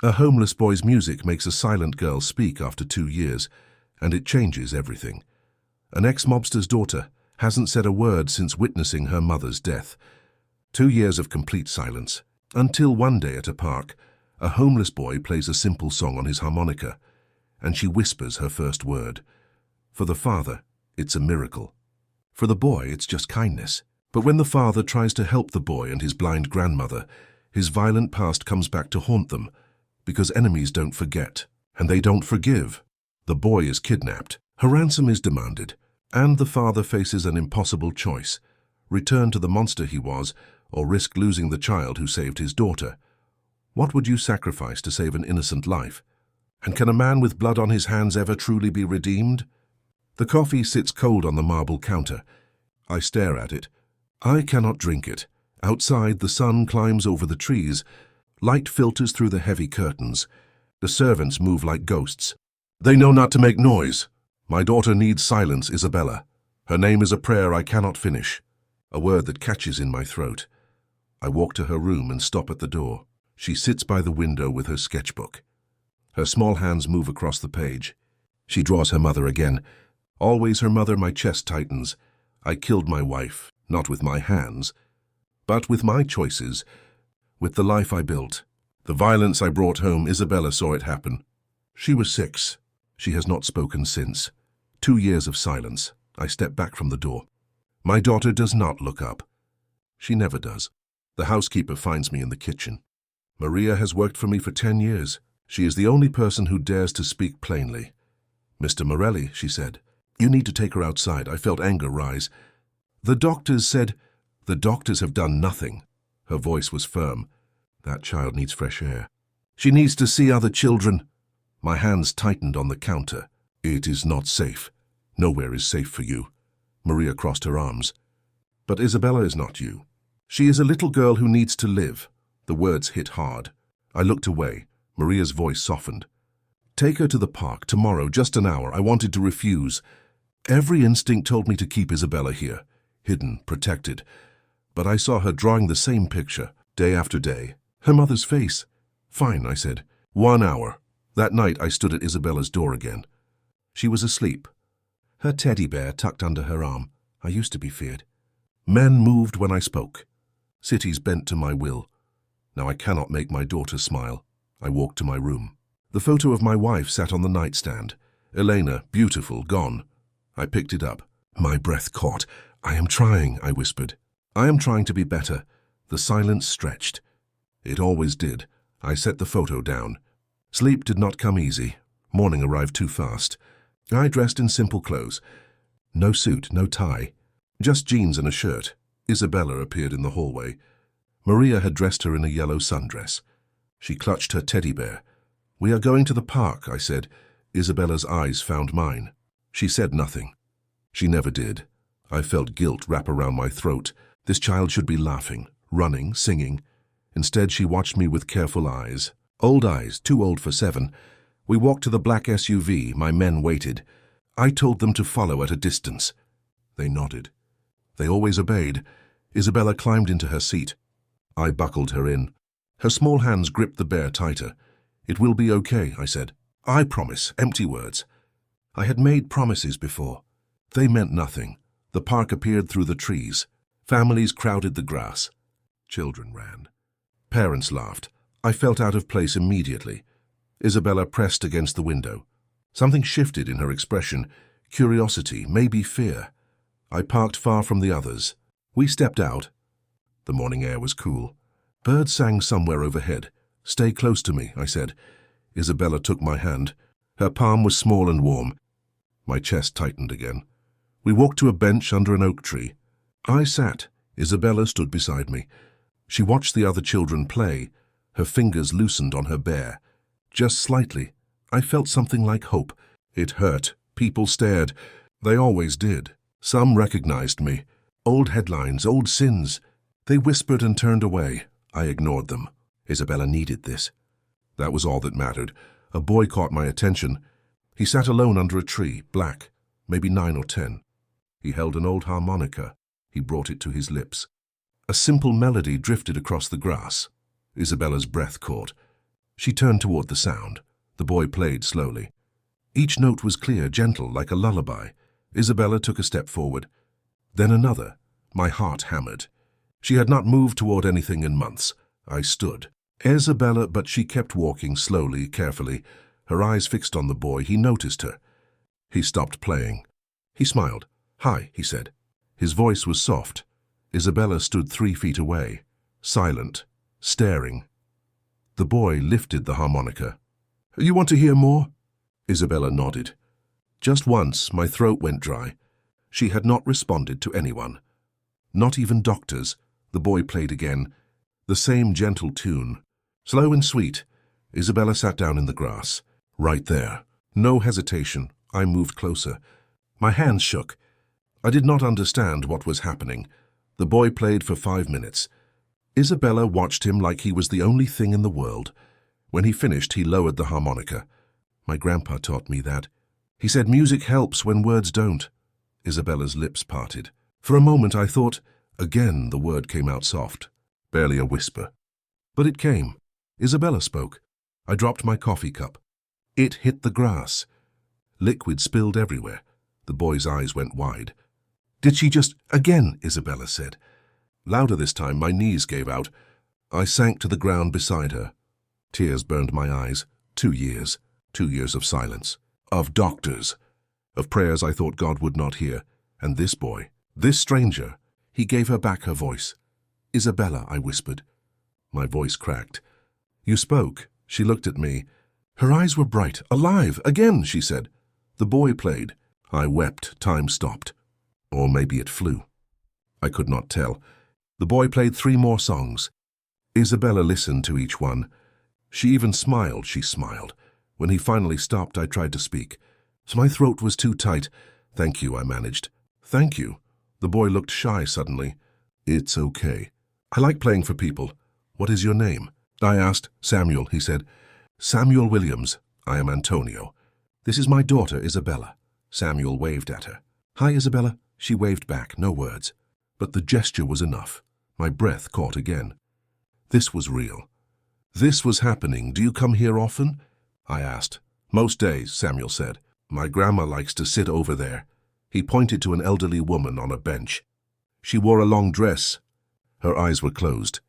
A homeless boy's music makes a silent girl speak after 2 years, and it changes everything. An ex-mobster's daughter hasn't said a word since witnessing her mother's death. 2 years of complete silence, until one day at a park, a homeless boy plays a simple song on his harmonica, and she whispers her first word. For the father, it's a miracle. For the boy, it's just kindness. But when the father tries to help the boy and his blind grandmother, his violent past comes back to haunt them, because enemies don't forget, and they don't forgive. The boy is kidnapped, her ransom is demanded, and the father faces an impossible choice: return to the monster he was, or risk losing the child who saved his daughter. What would you sacrifice to save an innocent life? And can a man with blood on his hands ever truly be redeemed? The coffee sits cold on the marble counter. I stare at it. I cannot drink it. Outside, the sun climbs over the trees. Light filters through the heavy curtains. The servants move like ghosts. They know not to make noise. My daughter needs silence, Isabella. Her name is a prayer I cannot finish, a word that catches in my throat. I walk to her room and stop at the door. She sits by the window with her sketchbook. Her small hands move across the page. She draws her mother again. Always her mother, my chest tightens. I killed my wife, not with my hands, but with my choices, with the life I built. The violence I brought home, Isabella saw it happen. She was 6. She has not spoken since. 2 years of silence. I step back from the door. My daughter does not look up. She never does. The housekeeper finds me in the kitchen. Maria has worked for me for 10 years. She is the only person who dares to speak plainly. "Mr. Morelli," she said, "you need to take her outside." I felt anger rise. "The doctors said—" "The doctors have done nothing." Her voice was firm. "That child needs fresh air. She needs to see other children." My hands tightened on the counter. "It is not safe. Nowhere is safe for you." Maria crossed her arms. "But Isabella is not you. She is a little girl who needs to live." The words hit hard. I looked away. Maria's voice softened. "Take her to the park tomorrow, just an hour." I wanted to refuse. Every instinct told me to keep Isabella here, hidden, protected. But I saw her drawing the same picture, day after day. Her mother's face. "Fine," I said. 1 hour. That night I stood at Isabella's door again. She was asleep, her teddy bear tucked under her arm. I used to be feared. Men moved when I spoke. Cities bent to my will. Now I cannot make my daughter smile. I walked to my room. The photo of my wife sat on the nightstand. Elena, beautiful, gone. I picked it up. My breath caught. "I am trying," I whispered. "I am trying to be better." The silence stretched. It always did. I set the photo down. Sleep did not come easy. Morning arrived too fast. I dressed in simple clothes. No suit, no tie. Just jeans and a shirt. Isabella appeared in the hallway. Maria had dressed her in a yellow sundress. She clutched her teddy bear. "We are going to the park," I said. Isabella's eyes found mine. She said nothing. She never did. I felt guilt wrap around my throat. This child should be laughing, running, singing. Instead, she watched me with careful eyes. Old eyes, too old for 7. We walked to the black SUV. My men waited. I told them to follow at a distance. They nodded. They always obeyed. Isabella climbed into her seat. I buckled her in. Her small hands gripped the bear tighter. "It will be okay," I said. "I promise." Empty words. I had made promises before. They meant nothing. The park appeared through the trees. Families crowded the grass. Children ran. Parents laughed. I felt out of place immediately. Isabella pressed against the window. Something shifted in her expression. Curiosity, maybe fear. I parked far from the others. We stepped out. The morning air was cool. Birds sang somewhere overhead. "Stay close to me," I said. Isabella took my hand. Her palm was small and warm. My chest tightened again. We walked to a bench under an oak tree. I sat. Isabella stood beside me. She watched the other children play. Her fingers loosened on her bear. Just slightly. I felt something like hope. It hurt. People stared. They always did. Some recognized me. Old headlines, old sins. They whispered and turned away. I ignored them. Isabella needed this. That was all that mattered. A boy caught my attention. He sat alone under a tree, black, maybe 9 or 10. He held an old harmonica. He brought it to his lips. A simple melody drifted across the grass. Isabella's breath caught. She turned toward the sound. The boy played slowly. Each note was clear, gentle, like a lullaby. Isabella took a step forward. Then another. My heart hammered. She had not moved toward anything in months. I stood. Isabella, but she kept walking slowly, carefully, her eyes fixed on the boy. He noticed her. He stopped playing. He smiled. "Hi," he said. His voice was soft. Isabella stood 3 feet away, silent, staring. The boy lifted the harmonica. "You want to hear more?" Isabella nodded. Just once, my throat went dry. She had not responded to anyone. Not even doctors. The boy played again. The same gentle tune. Slow and sweet. Isabella sat down in the grass. Right there. No hesitation. I moved closer. My hands shook. I did not understand what was happening. The boy played for 5 minutes. Isabella watched him like he was the only thing in the world. When he finished, he lowered the harmonica. My grandpa taught me that. He said music helps when words don't. Isabella's lips parted. For a moment I thought, again the word came out soft, barely a whisper. But it came. Isabella spoke. I dropped my coffee cup. It hit the grass. Liquid spilled everywhere. The boy's eyes went wide. "Did she just—" "Again," Isabella said. Louder this time, my knees gave out. I sank to the ground beside her. Tears burned my eyes. 2 years. 2 years of silence. Of doctors. Of prayers I thought God would not hear. And this boy, this stranger, he gave her back her voice. "Isabella," I whispered. My voice cracked. "You spoke." She looked at me. Her eyes were bright. "Alive! Again," she said. The boy played. I wept. Time stopped. Or maybe it flew. I could not tell. The boy played 3 more songs. Isabella listened to each one. She even smiled. She smiled. When he finally stopped, I tried to speak. So my throat was too tight. "Thank you," I managed. "Thank you." The boy looked shy suddenly. "It's okay. I like playing for people. What is your name?" I asked. "Samuel," he said. "Samuel Williams. I am Antonio. This is my daughter, Isabella." Samuel waved at her. "Hi, Isabella." She waved back, no words. But the gesture was enough. My breath caught again. This was real. This was happening. "Do you come here often?" I asked. "Most days," Samuel said. "My grandma likes to sit over there." He pointed to an elderly woman on a bench. She wore a long dress. Her eyes were closed.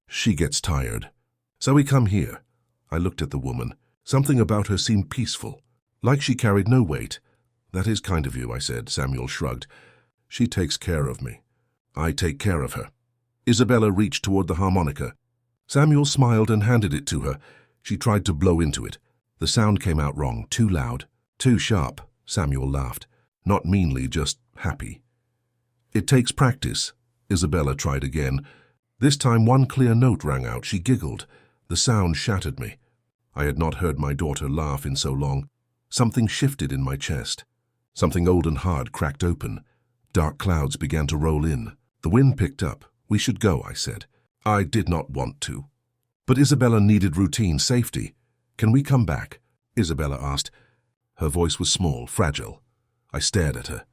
"She gets tired. So we come here." I looked at the woman. Something about her seemed peaceful, like she carried no weight. "That is kind of you," I said. Samuel shrugged. "She takes care of me. I take care of her." Isabella reached toward the harmonica. Samuel smiled and handed it to her. She tried to blow into it. The sound came out wrong, too loud, too sharp. Samuel laughed. Not meanly, just happy. "It takes practice." Isabella tried again. This time 1 clear note rang out. She giggled. The sound shattered me. I had not heard my daughter laugh in so long. Something shifted in my chest. Something old and hard cracked open. Dark clouds began to roll in. The wind picked up. "We should go," I said. I did not want to. But Isabella needed routine, safety. "Can we come back?" Isabella asked. Her voice was small, fragile. I stared at her.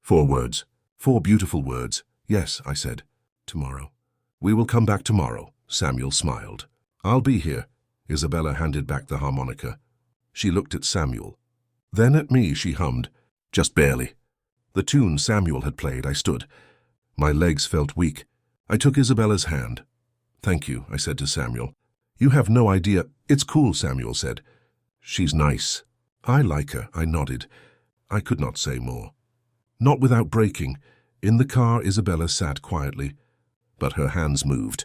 4 words. 4 beautiful words. "Yes," I said. "Tomorrow." "We will come back tomorrow." Samuel smiled. "I'll be here." Isabella handed back the harmonica. She looked at Samuel. Then at me she hummed, just barely. The tune Samuel had played, I stood. My legs felt weak. I took Isabella's hand. "Thank you," I said to Samuel. "You have no idea—" "It's cool," Samuel said. "She's nice." "I like her," I nodded. I could not say more. Not without breaking. In the car, Isabella sat quietly, but her hands moved.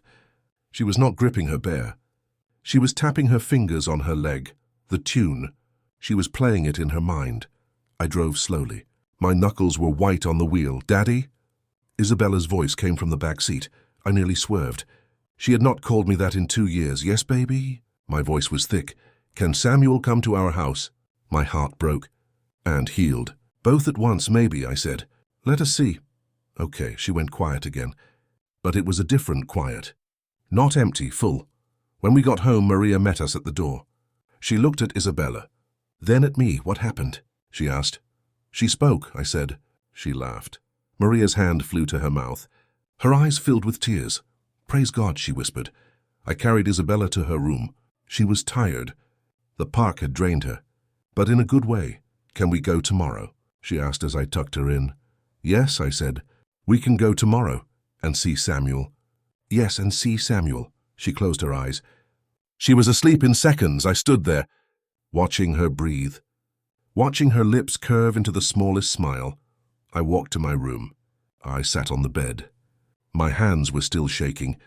She was not gripping her bear. She was tapping her fingers on her leg. The tune. She was playing it in her mind. I drove slowly. My knuckles were white on the wheel. "Daddy?" Isabella's voice came from the back seat. I nearly swerved. She had not called me that in 2 years. "Yes, baby?" My voice was thick. "Can Samuel come to our house?" My heart broke. And healed. "Both at once, maybe," I said. "Let us see." Okay, she went quiet again. But it was a different quiet. Not empty, full. When we got home, Maria met us at the door. She looked at Isabella. Then at me. "What happened?" she asked. "She spoke," I said. She laughed. Maria's hand flew to her mouth. Her eyes filled with tears. "Praise God," she whispered. I carried Isabella to her room. She was tired. The park had drained her, but in a good way. "Can we go tomorrow?" she asked as I tucked her in. "Yes," I said. "We can go tomorrow and see Samuel." "Yes, and see Samuel." She closed her eyes. She was asleep in seconds. I stood there, watching her breathe, watching her lips curve into the smallest smile. I walked to my room. I sat on the bed. My hands were still shaking.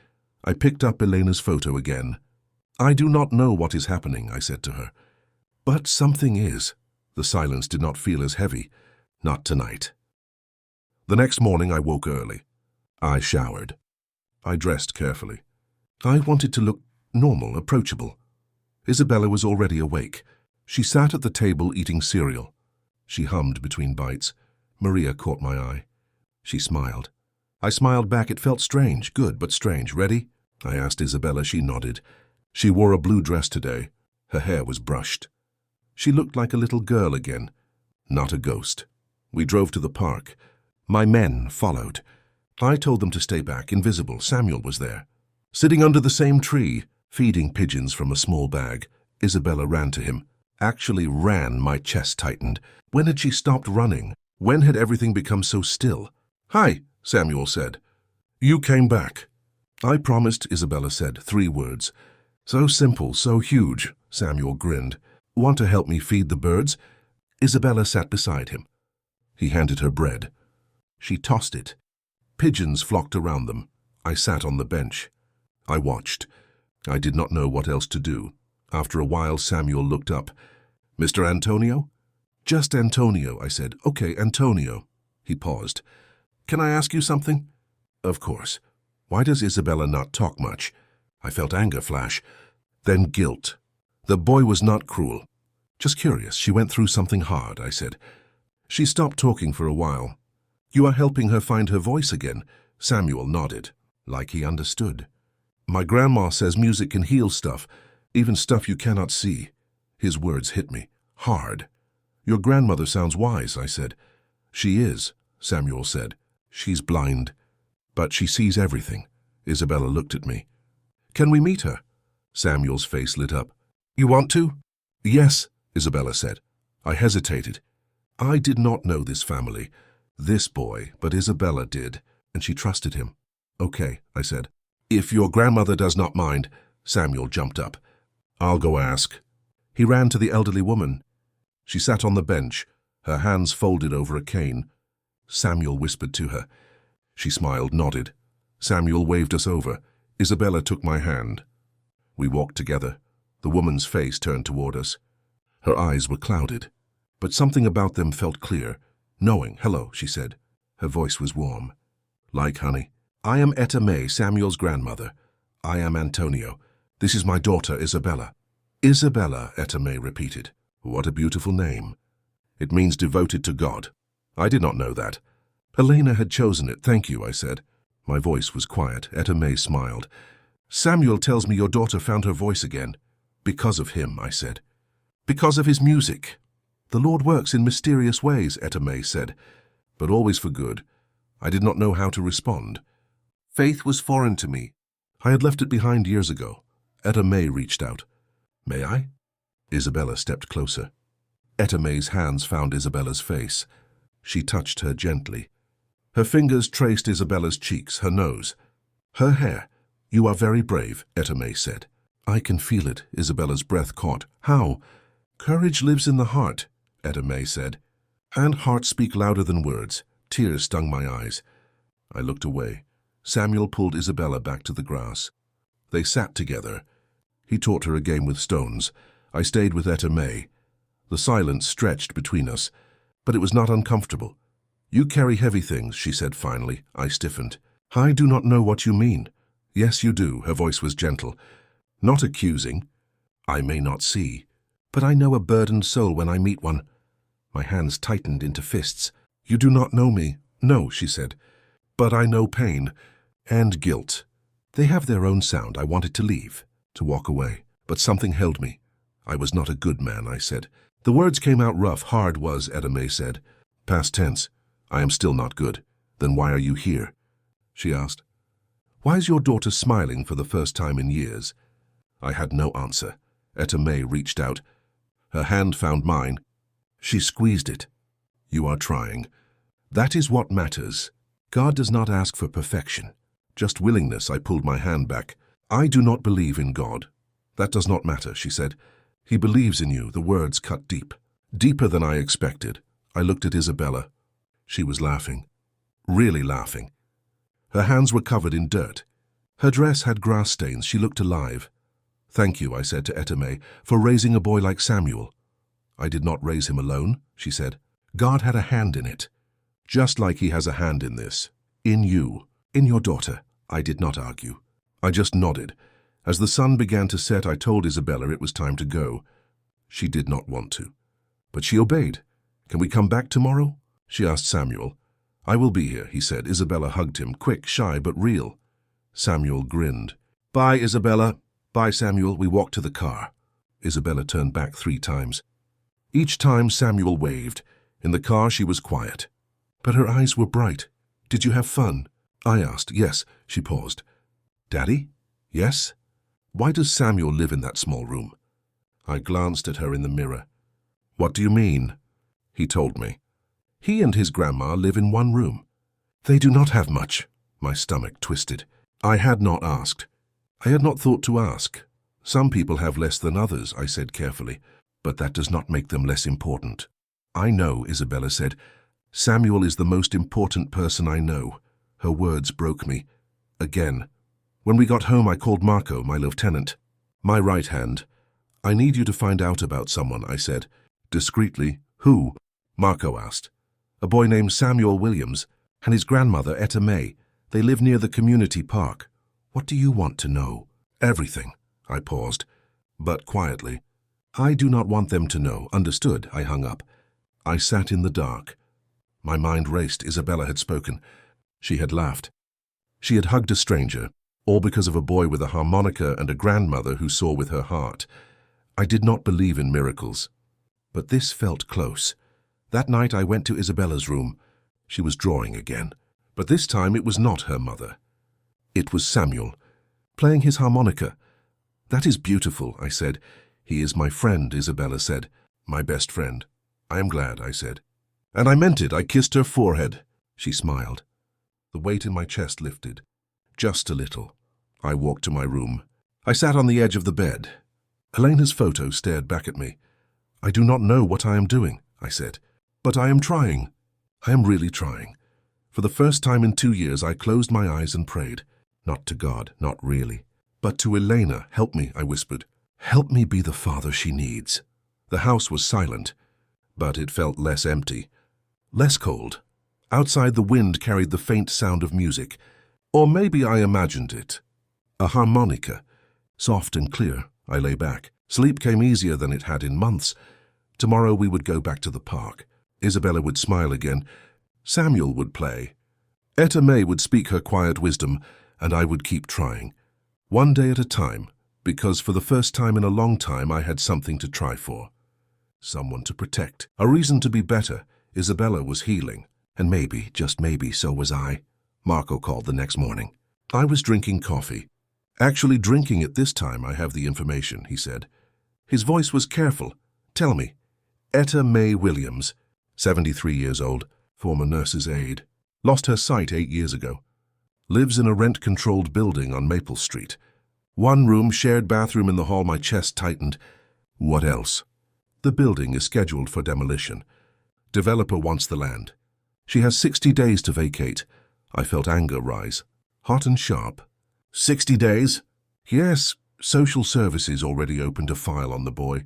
I picked up Elena's photo again. "I do not know what is happening," I said to her. "But something is." The silence did not feel as heavy. Not tonight. The next morning I woke early. I showered. I dressed carefully. I wanted to look normal, approachable. Isabella was already awake. She sat at the table eating cereal. She hummed between bites. Maria caught my eye. She smiled. I smiled back. It felt strange, good but strange. "Ready?" I asked Isabella. She nodded. She wore a blue dress today. Her hair was brushed. She looked like a little girl again, not a ghost. We drove to the park. My men followed. I told them to stay back, invisible. Samuel was there, sitting under the same tree, feeding pigeons from a small bag. Isabella ran to him. Actually ran. My chest tightened. When had she stopped running? When had everything become so still? "Hi," Samuel said. "You came back." "I promised," Isabella said. 3 words. "So simple, so huge." Samuel grinned. "Want to help me feed the birds?" Isabella sat beside him. He handed her bread. She tossed it. Pigeons flocked around them. I sat on the bench. I watched. I did not know what else to do. After a while, Samuel looked up. "Mr. Antonio?" "Just Antonio," I said. "Okay, Antonio." He paused. "Can I ask you something?" "Of course." Why does Isabella not talk much? I felt anger flash, then guilt. The boy was not cruel. Just curious. She went through something hard, I said. She stopped talking for a while. "You are helping her find her voice again." Samuel nodded, like he understood. "My grandma says music can heal stuff, even stuff you cannot see." His words hit me, hard. "Your grandmother sounds wise," I said. "She is," Samuel said. "She's blind, but she sees everything." Isabella looked at me. "Can we meet her?" Samuel's face lit up. "You want to?" "Yes," Isabella said. I hesitated. I did not know this family, this boy, but Isabella did, and she trusted him. "Okay," I said. "If your grandmother does not mind." Samuel jumped up. "I'll go ask." He ran to the elderly woman. She sat on the bench, her hands folded over a cane. Samuel whispered to her. She smiled, nodded. Samuel waved us over. Isabella took my hand. We walked together. The woman's face turned toward us. Her eyes were clouded, but something about them felt clear, knowing. "Hello," she said. Her voice was warm, like honey. "I am Etta May, Samuel's grandmother. I am Antonio. This is my daughter, Isabella." "Isabella," Etta May repeated. "What a beautiful name. It means devoted to God." I did not know that. Elena had chosen it. "Thank you," I said. My voice was quiet. Etta May smiled. "Samuel tells me your daughter found her voice again." "Because of him," I said. "Because of his music." "The Lord works in mysterious ways," Etta May said, "but always for good." I did not know how to respond. Faith was foreign to me. I had left it behind years ago. Etta May reached out. "May I?" Isabella stepped closer. Etta May's hands found Isabella's face. She touched her gently. Her fingers traced Isabella's cheeks, her nose, her hair. "You are very brave," Etta May said. "I can feel it," Isabella's breath caught. "How?" "Courage lives in the heart," Etta May said. "And hearts speak louder than words." Tears stung my eyes. I looked away. Samuel pulled Isabella back to the grass. They sat together. He taught her a game with stones. I stayed with Etta May. The silence stretched between us, but it was not uncomfortable. "You carry heavy things," she said finally. I stiffened. "I do not know what you mean." "Yes, you do." Her voice was gentle, not accusing. "I may not see, but I know a burdened soul when I meet one." My hands tightened into fists. "You do not know me." "No," she said, "but I know pain and guilt. They have their own sound." I wanted to leave, to walk away, but something held me. "I was not a good man," I said. The words came out rough. "Hard was," Etta May said. Past tense. "I am still not good." "Then why are you here?" she asked. "Why is your daughter smiling for the first time in years?" I had no answer. Etta May reached out. Her hand found mine. She squeezed it. You are trying. That is what matters. God does not ask for perfection, just willingness. I pulled my hand back. I do not believe in God. That does not matter, she said. He believes in you. The words cut deep. Deeper than I expected. I looked at Isabella. She was laughing. Really laughing. Her hands were covered in dirt. Her dress had grass stains. She looked alive. Thank you, I said to Etta May, for raising a boy like Samuel. I did not raise him alone, she said. God had a hand in it. Just like he has a hand in this. In you. In your daughter. I did not argue. I just nodded. As the sun began to set, I told Isabella it was time to go. She did not want to. But she obeyed. Can we come back tomorrow? She asked Samuel. I will be here, he said. Isabella hugged him, quick, shy, but real. Samuel grinned. Bye, Isabella. Bye, Samuel. We walked to the car. Isabella turned back 3 times. Each time Samuel waved. In the car she was quiet. But her eyes were bright. Did you have fun? I asked. Yes, she paused. Daddy? Yes? Why does Samuel live in that small room? I glanced at her in the mirror. What do you mean? He told me. He and his grandma live in one room. They do not have much. My stomach twisted. I had not asked. I had not thought to ask. Some people have less than others, I said carefully, but that does not make them less important. I know, Isabella said. Samuel is the most important person I know. Her words broke me. Again. When we got home, I called Marco, my lieutenant. My right hand. I need you to find out about someone, I said. Discreetly. Who? Marco asked. A boy named Samuel Williams, and his grandmother, Etta May. They live near the community park. What do you want to know? Everything. I paused, but quietly. I do not want them to know. Understood, I hung up. I sat in the dark. My mind raced. Isabella had spoken. She had laughed. She had hugged a stranger, all because of a boy with a harmonica and a grandmother who saw with her heart. I did not believe in miracles. But this felt close. That night I went to Isabella's room. She was drawing again. But this time it was not her mother. It was Samuel, playing his harmonica. That is beautiful, I said. He is my friend, Isabella said. My best friend. I am glad, I said. And I meant it. I kissed her forehead. She smiled. The weight in my chest lifted. Just a little. I walked to my room. I sat on the edge of the bed. Elena's photo stared back at me. I do not know what I am doing, I said. But I am trying. I am really trying. For the first time in 2 years, I closed my eyes and prayed. Not to God, not really. But to Elena. Help me, I whispered. Help me be the father she needs. The house was silent, but it felt less empty. Less cold. Outside the wind carried the faint sound of music. Or maybe I imagined it. A harmonica. Soft and clear, I lay back. Sleep came easier than it had in months. Tomorrow we would go back to the park. Isabella would smile again. Samuel would play. Etta May would speak her quiet wisdom, and I would keep trying. One day at a time, because for the first time in a long time I had something to try for. Someone to protect. A reason to be better. Isabella was healing. And maybe, just maybe, so was I. Marco called the next morning. I was drinking coffee. Actually drinking it this time, I have the information, he said. His voice was careful. Tell me. Etta May Williams, 73 years old, former nurse's aide. Lost her sight 8 years ago. Lives in a rent-controlled building on Maple Street. 1 room, shared bathroom in the hall. My chest tightened. What else? The building is scheduled for demolition. Developer wants the land. She has 60 days to vacate. I felt anger rise. Hot and sharp. 60 days? Yes, social services already opened a file on the boy.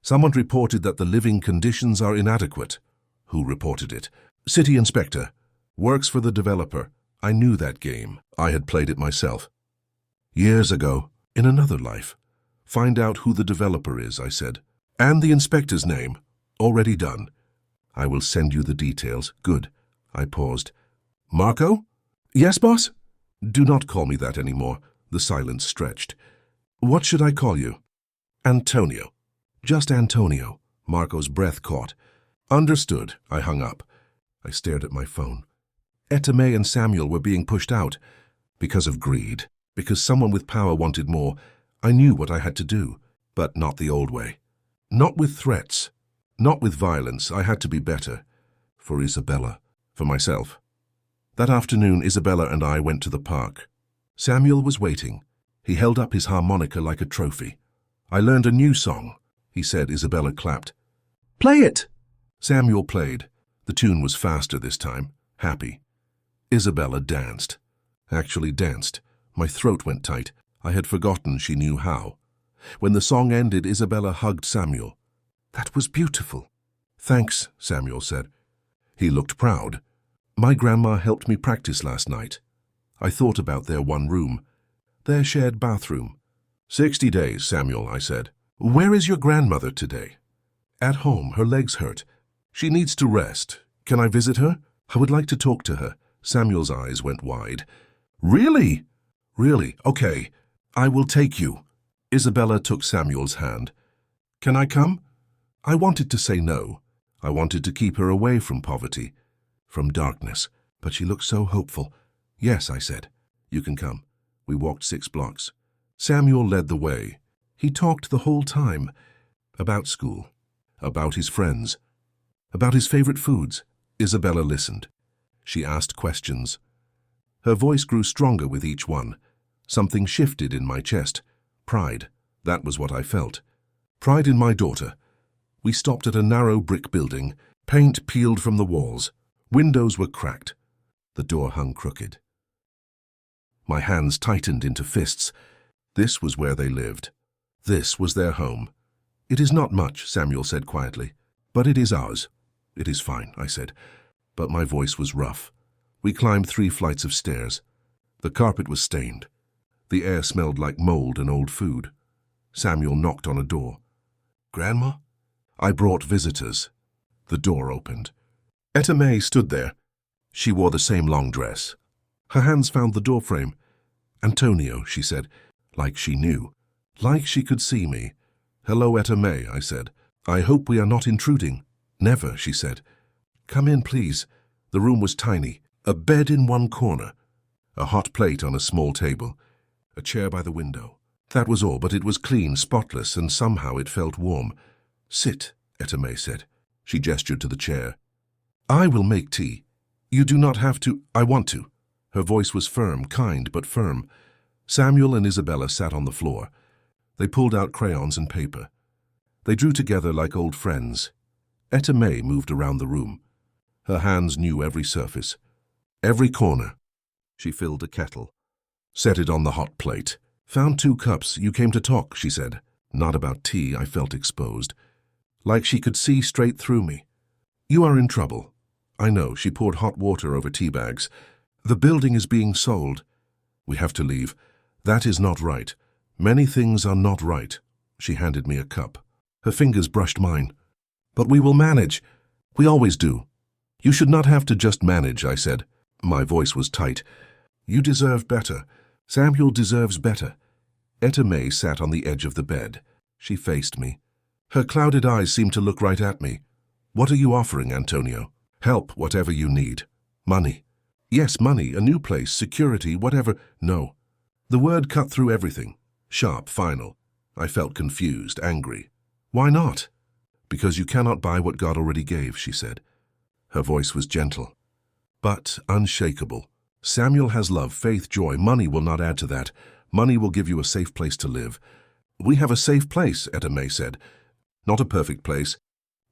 Someone reported that the living conditions are inadequate. Who reported it? City inspector. Works for the developer. I knew that game. I had played it myself. Years ago, in another life. Find out who the developer is, I said. And the inspector's name. Already done. I will send you the details. Good. I paused. Marco? Yes, boss? Do not call me that anymore. The silence stretched. What should I call you? Antonio. Just Antonio. Marco's breath caught. Understood. I hung up. I stared at my phone. Etta May and Samuel were being pushed out. Because of greed. Because someone with power wanted more. I knew what I had to do. But not the old way. Not with threats. Not with violence. I had to be better. For Isabella. For myself. That afternoon, Isabella and I went to the park. Samuel was waiting. He held up his harmonica like a trophy. I learned a new song, he said. Isabella clapped. Play it! Samuel played. The tune was faster this time. Happy. Isabella danced. Actually danced. My throat went tight. I had forgotten she knew how. When the song ended, Isabella hugged Samuel. That was beautiful. Thanks, Samuel said. He looked proud. My grandma helped me practice last night. I thought about their one room, their shared bathroom. 60 days, Samuel, I said. Where is your grandmother today? At home. Her legs hurt. She needs to rest. Can I visit her? I would like to talk to her. Samuel's eyes went wide. Really? Really? Okay. I will take you. Isabella took Samuel's hand. Can I come? I wanted to say no. I wanted to keep her away from poverty, from darkness, but she looked so hopeful. Yes, I said. You can come. We walked 6 blocks. Samuel led the way. He talked the whole time. About school. About his friends. About his favorite foods. Isabella listened. She asked questions. Her voice grew stronger with each one. Something shifted in my chest. Pride. That was what I felt. Pride in my daughter. We stopped at a narrow brick building. Paint peeled from the walls. Windows were cracked. The door hung crooked. My hands tightened into fists. This was where they lived. This was their home. It is not much, Samuel said quietly, but it is ours. It is fine, I said, but my voice was rough. We climbed 3 flights of stairs. The carpet was stained. The air smelled like mold and old food. Samuel knocked on a door. Grandma? I brought visitors. The door opened. Etta May stood there. She wore the same long dress. Her hands found the doorframe. Antonio, she said, like she knew, like she could see me. Hello, Etta May, I said. I hope we are not intruding. Never, she said. Come in, please. The room was tiny. A bed in one corner. A hot plate on a small table. A chair by the window. That was all, but it was clean, spotless, and somehow it felt warm. Sit, Etta May said. She gestured to the chair. I will make tea. You do not have to. I want to. Her voice was firm, kind, but firm. Samuel and Isabella sat on the floor. They pulled out crayons and paper. They drew together like old friends. Etta May moved around the room. Her hands knew every surface, every corner. She filled a kettle, set it on the hot plate. Found 2 cups. You came to talk, she said. Not about tea. I felt exposed. Like she could see straight through me. You are in trouble. I know. She poured hot water over tea bags. The building is being sold. We have to leave. That is not right. Many things are not right. She handed me a cup. Her fingers brushed mine. But we will manage. We always do. You should not have to just manage, I said. My voice was tight. You deserve better. Samuel deserves better. Etta May sat on the edge of the bed. She faced me. Her clouded eyes seemed to look right at me. What are you offering, Antonio? Help, whatever you need. Money. Yes, money, a new place, security, whatever. No. The word cut through everything. Sharp, final. I felt confused, angry. Why not? Because you cannot buy what God already gave, she said. Her voice was gentle, but unshakable. Samuel has love, faith, joy. Money will not add to that. Money will give you a safe place to live. We have a safe place, Etta May said. Not a perfect place,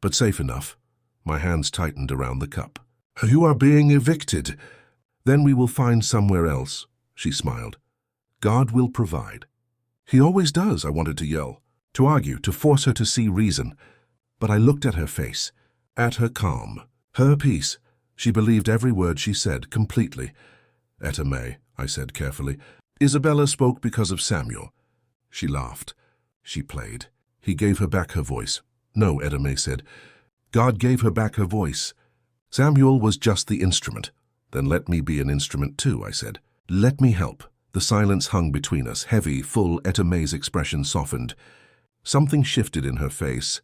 but safe enough. My hands tightened around the cup. You are being evicted. Then we will find somewhere else, she smiled. God will provide. He always does, I wanted to yell, to argue, to force her to see reason. But I looked at her face, at her calm, her peace. She believed every word she said, completely. Etta May, I said carefully. Isabella spoke because of Samuel. She laughed. She played. He gave her back her voice. No, Etta May said. God gave her back her voice. Samuel was just the instrument. Then let me be an instrument too, I said. Let me help. The silence hung between us, heavy, full. Etta May's expression softened. Something shifted in her face.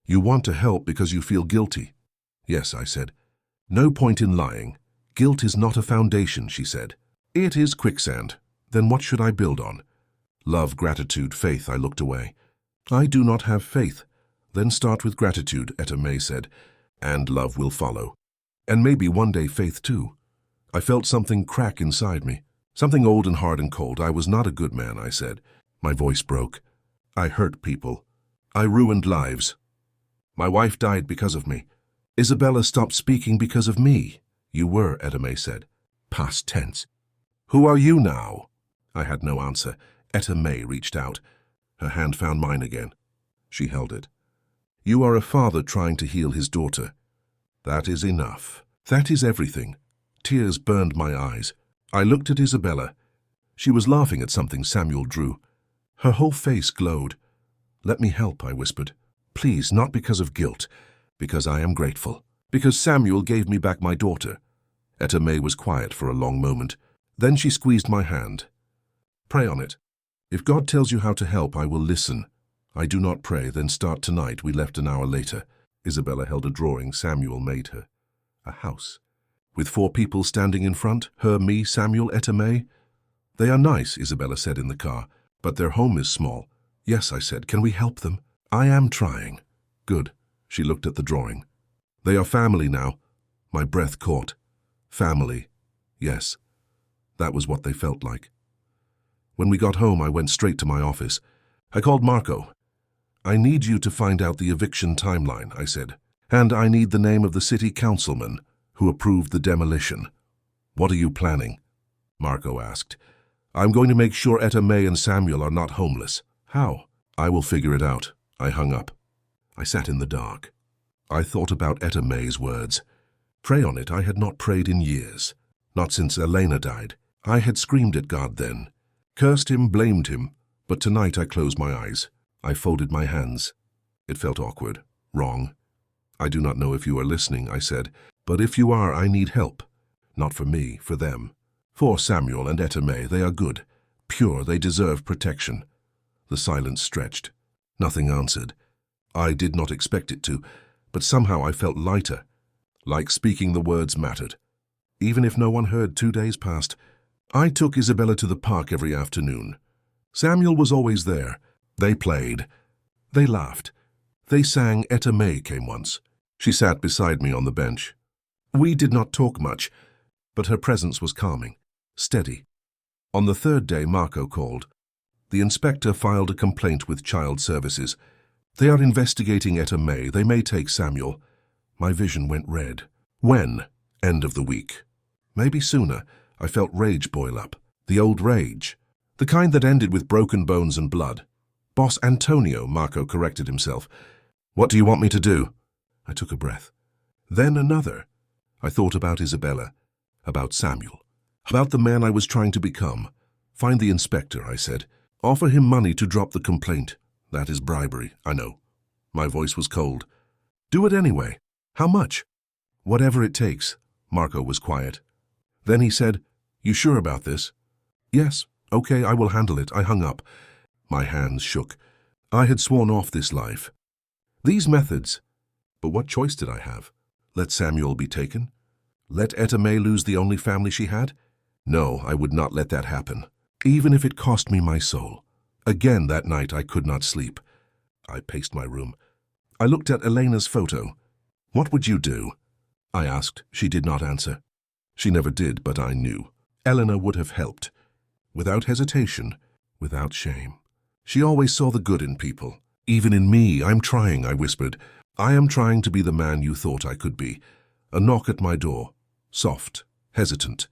You want to help because you feel guilty. Yes, I said. No point in lying. Guilt is not a foundation, she said. It is quicksand. Then what should I build on? Love, gratitude, faith. I looked away. I do not have faith. Then start with gratitude, Etta May said, and love will follow. And maybe one day faith too. I felt something crack inside me, something old and hard and cold. I was not a good man, I said. My voice broke. I hurt people. I ruined lives. My wife died because of me. Isabella stopped speaking because of me. You were, Etta May said. Past tense. Who are you now? I had no answer. Etta May reached out. Her hand found mine again. She held it. You are a father trying to heal his daughter. That is enough. That is everything. Tears burned my eyes. I looked at Isabella. She was laughing at something Samuel drew. Her whole face glowed. Let me help, I whispered. Please, not because of guilt. Because I am grateful. Because Samuel gave me back my daughter. Etta May was quiet for a long moment. Then she squeezed my hand. Pray on it. If God tells you how to help, I will listen. I do not pray, then start tonight. We left an hour later. Isabella held a drawing Samuel made her. A house. With 4 people standing in front, her, me, Samuel, Etta May. They are nice, Isabella said in the car, but their home is small. Yes, I said, can we help them? I am trying. Good. She looked at the drawing. They are family now. My breath caught. Family. Yes. That was what they felt like. When we got home, I went straight to my office. I called Marco. I need you to find out the eviction timeline, I said. And I need the name of the city councilman who approved the demolition. What are you planning? Marco asked. I'm going to make sure Etta May and Samuel are not homeless. How? I will figure it out. I hung up. I sat in the dark. I thought about Etta May's words. Pray on it, I had not prayed in years. Not since Elena died. I had screamed at God then. Cursed him, blamed him. But tonight I closed my eyes. I folded my hands. It felt awkward. Wrong. I do not know if you are listening, I said. But if you are, I need help. Not for me, for them. For Samuel and Etta May, they are good. Pure, they deserve protection. The silence stretched. Nothing answered. I did not expect it to, but somehow I felt lighter. Like speaking the words mattered. Even if no one heard, 2 days passed. I took Isabella to the park every afternoon. Samuel was always there. They played. They laughed. They sang. Etta May came once. She sat beside me on the bench. We did not talk much, but her presence was calming, steady. On the 3rd day, Marco called. The inspector filed a complaint with Child Services. They are investigating Etta May. They may take Samuel. My vision went red. When? End of the week. Maybe sooner. I felt rage boil up. The old rage. The kind that ended with broken bones and blood. Boss Antonio, Marco corrected himself. What do you want me to do? I took a breath. Then another. I thought about Isabella. About Samuel. About the man I was trying to become. Find the inspector, I said. Offer him money to drop the complaint. That is bribery, I know. My voice was cold. Do it anyway. How much? Whatever it takes. Marco was quiet. Then he said, You sure about this? Yes. Okay, I will handle it. I hung up. My hands shook. I had sworn off this life. These methods. But what choice did I have? Let Samuel be taken? Let Etta May lose the only family she had? No, I would not let that happen. Even if it cost me my soul. Again that night I could not sleep. I paced my room. I looked at Elena's photo. What would you do? I asked. She did not answer. She never did, but I knew. Elena would have helped. Without hesitation, without shame. She always saw the good in people. Even in me, I'm trying, I whispered. I am trying to be the man you thought I could be. A knock at my door. Soft, hesitant.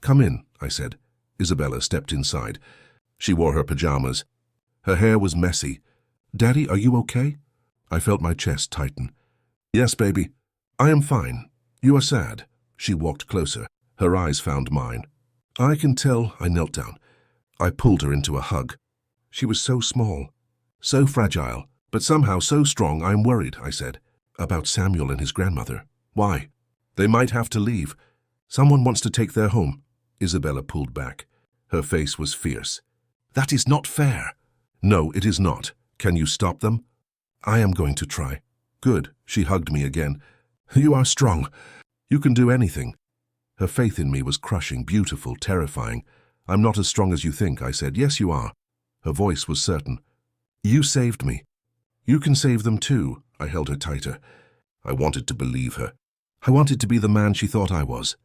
Come in, I said. Isabella stepped inside. She wore her pajamas. Her hair was messy. Daddy, are you okay? I felt my chest tighten. Yes, baby. I am fine. You are sad. She walked closer. Her eyes found mine. I can tell. I knelt down. I pulled her into a hug. She was so small, so fragile, but somehow so strong. I'm worried, I said. About Samuel and his grandmother. Why? They might have to leave. Someone wants to take their home. Isabella pulled back. Her face was fierce. That is not fair. No, it is not. Can you stop them? I am going to try. Good. She hugged me again. You are strong. You can do anything. Her faith in me was crushing, beautiful, terrifying. I'm not as strong as you think, I said. Yes, you are. Her voice was certain. You saved me. You can save them too. I held her tighter. I wanted to believe her. I wanted to be the man she thought I was.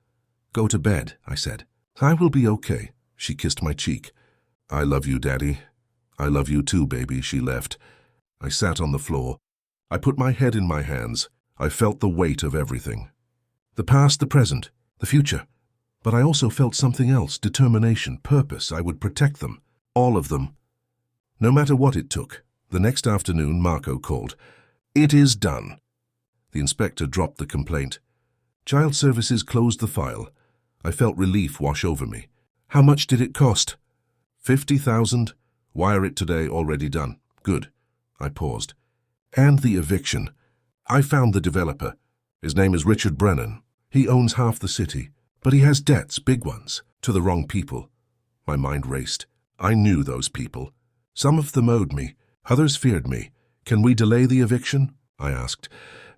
Go to bed, I said. I will be okay. She kissed my cheek. I love you, Daddy. I love you too, baby. She left. I sat on the floor. I put my head in my hands. I felt the weight of everything. The past, the present, the future. But I also felt something else, determination, purpose. I would protect them. All of them. No matter what it took. The next afternoon, Marco called. It is done. The inspector dropped the complaint. Child Services closed the file. I felt relief wash over me. How much did it cost? 50,000. Wire it today, already done. Good. I paused. And the eviction. I found the developer. His name is Richard Brennan. He owns half the city, but he has debts, big ones, to the wrong people. My mind raced. I knew those people. Some of them owed me. Others feared me. Can we delay the eviction? I asked.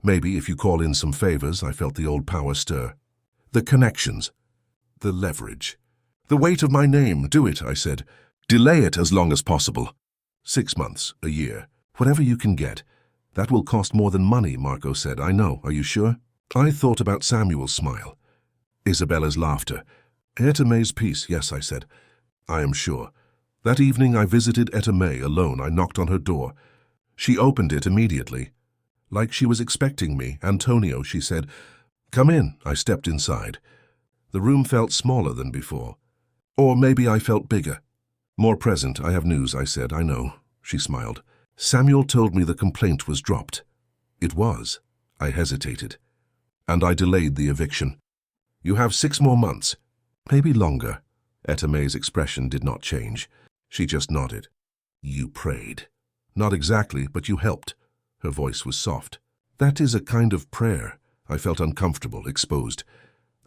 Maybe if you call in some favors. I felt the old power stir. The connections. The leverage. The weight of my name. Do it, I said. Delay it as long as possible. 6 months, a year. Whatever you can get. That will cost more than money, Marco said. I know. Are you sure? I thought about Samuel's smile. Isabella's laughter. Etta May's peace. Yes, I said. I am sure. That evening I visited Etta May alone. I knocked on her door. She opened it immediately. Like she was expecting me. Antonio, she said. Come in. I stepped inside. The room felt smaller than before. Or maybe I felt bigger. More present. I have news, I said. I know. She smiled. Samuel told me the complaint was dropped. It was. I hesitated. And I delayed the eviction. You have 6 more months. Maybe longer. Etta May's expression did not change. She just nodded. You prayed. Not exactly, but you helped. Her voice was soft. That is a kind of prayer. I felt uncomfortable, exposed.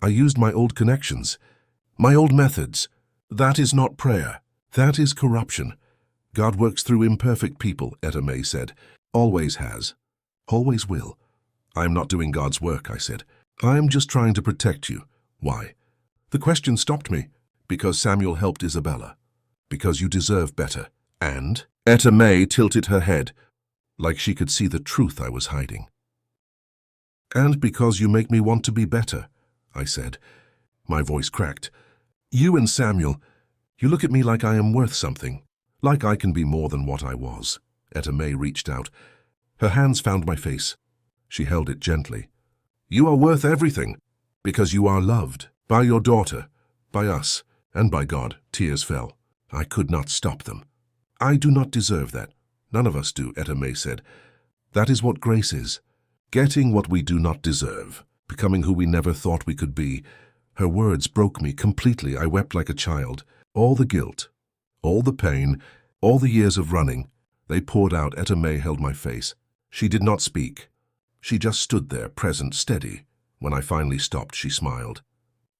I used my old connections. My old methods. That is not prayer. That is corruption. God works through imperfect people, Etta May said. Always has. Always will. I am not doing God's work, I said. I am just trying to protect you. Why? The question stopped me. Because Samuel helped Isabella. Because you deserve better. And? Etta May tilted her head, like she could see the truth I was hiding. And because you make me want to be better, I said. My voice cracked. You and Samuel, you look at me like I am worth something. Like I can be more than what I was. Etta May reached out. Her hands found my face. She held it gently. You are worth everything, because you are loved, by your daughter, by us, and by God. Tears fell. I could not stop them. I do not deserve that. None of us do, Etta May said. That is what grace is. Getting what we do not deserve, becoming who we never thought we could be. Her words broke me completely. I wept like a child. All the guilt, all the pain, all the years of running, they poured out. Etta May held my face. She did not speak. She just stood there, present, steady. When I finally stopped, she smiled.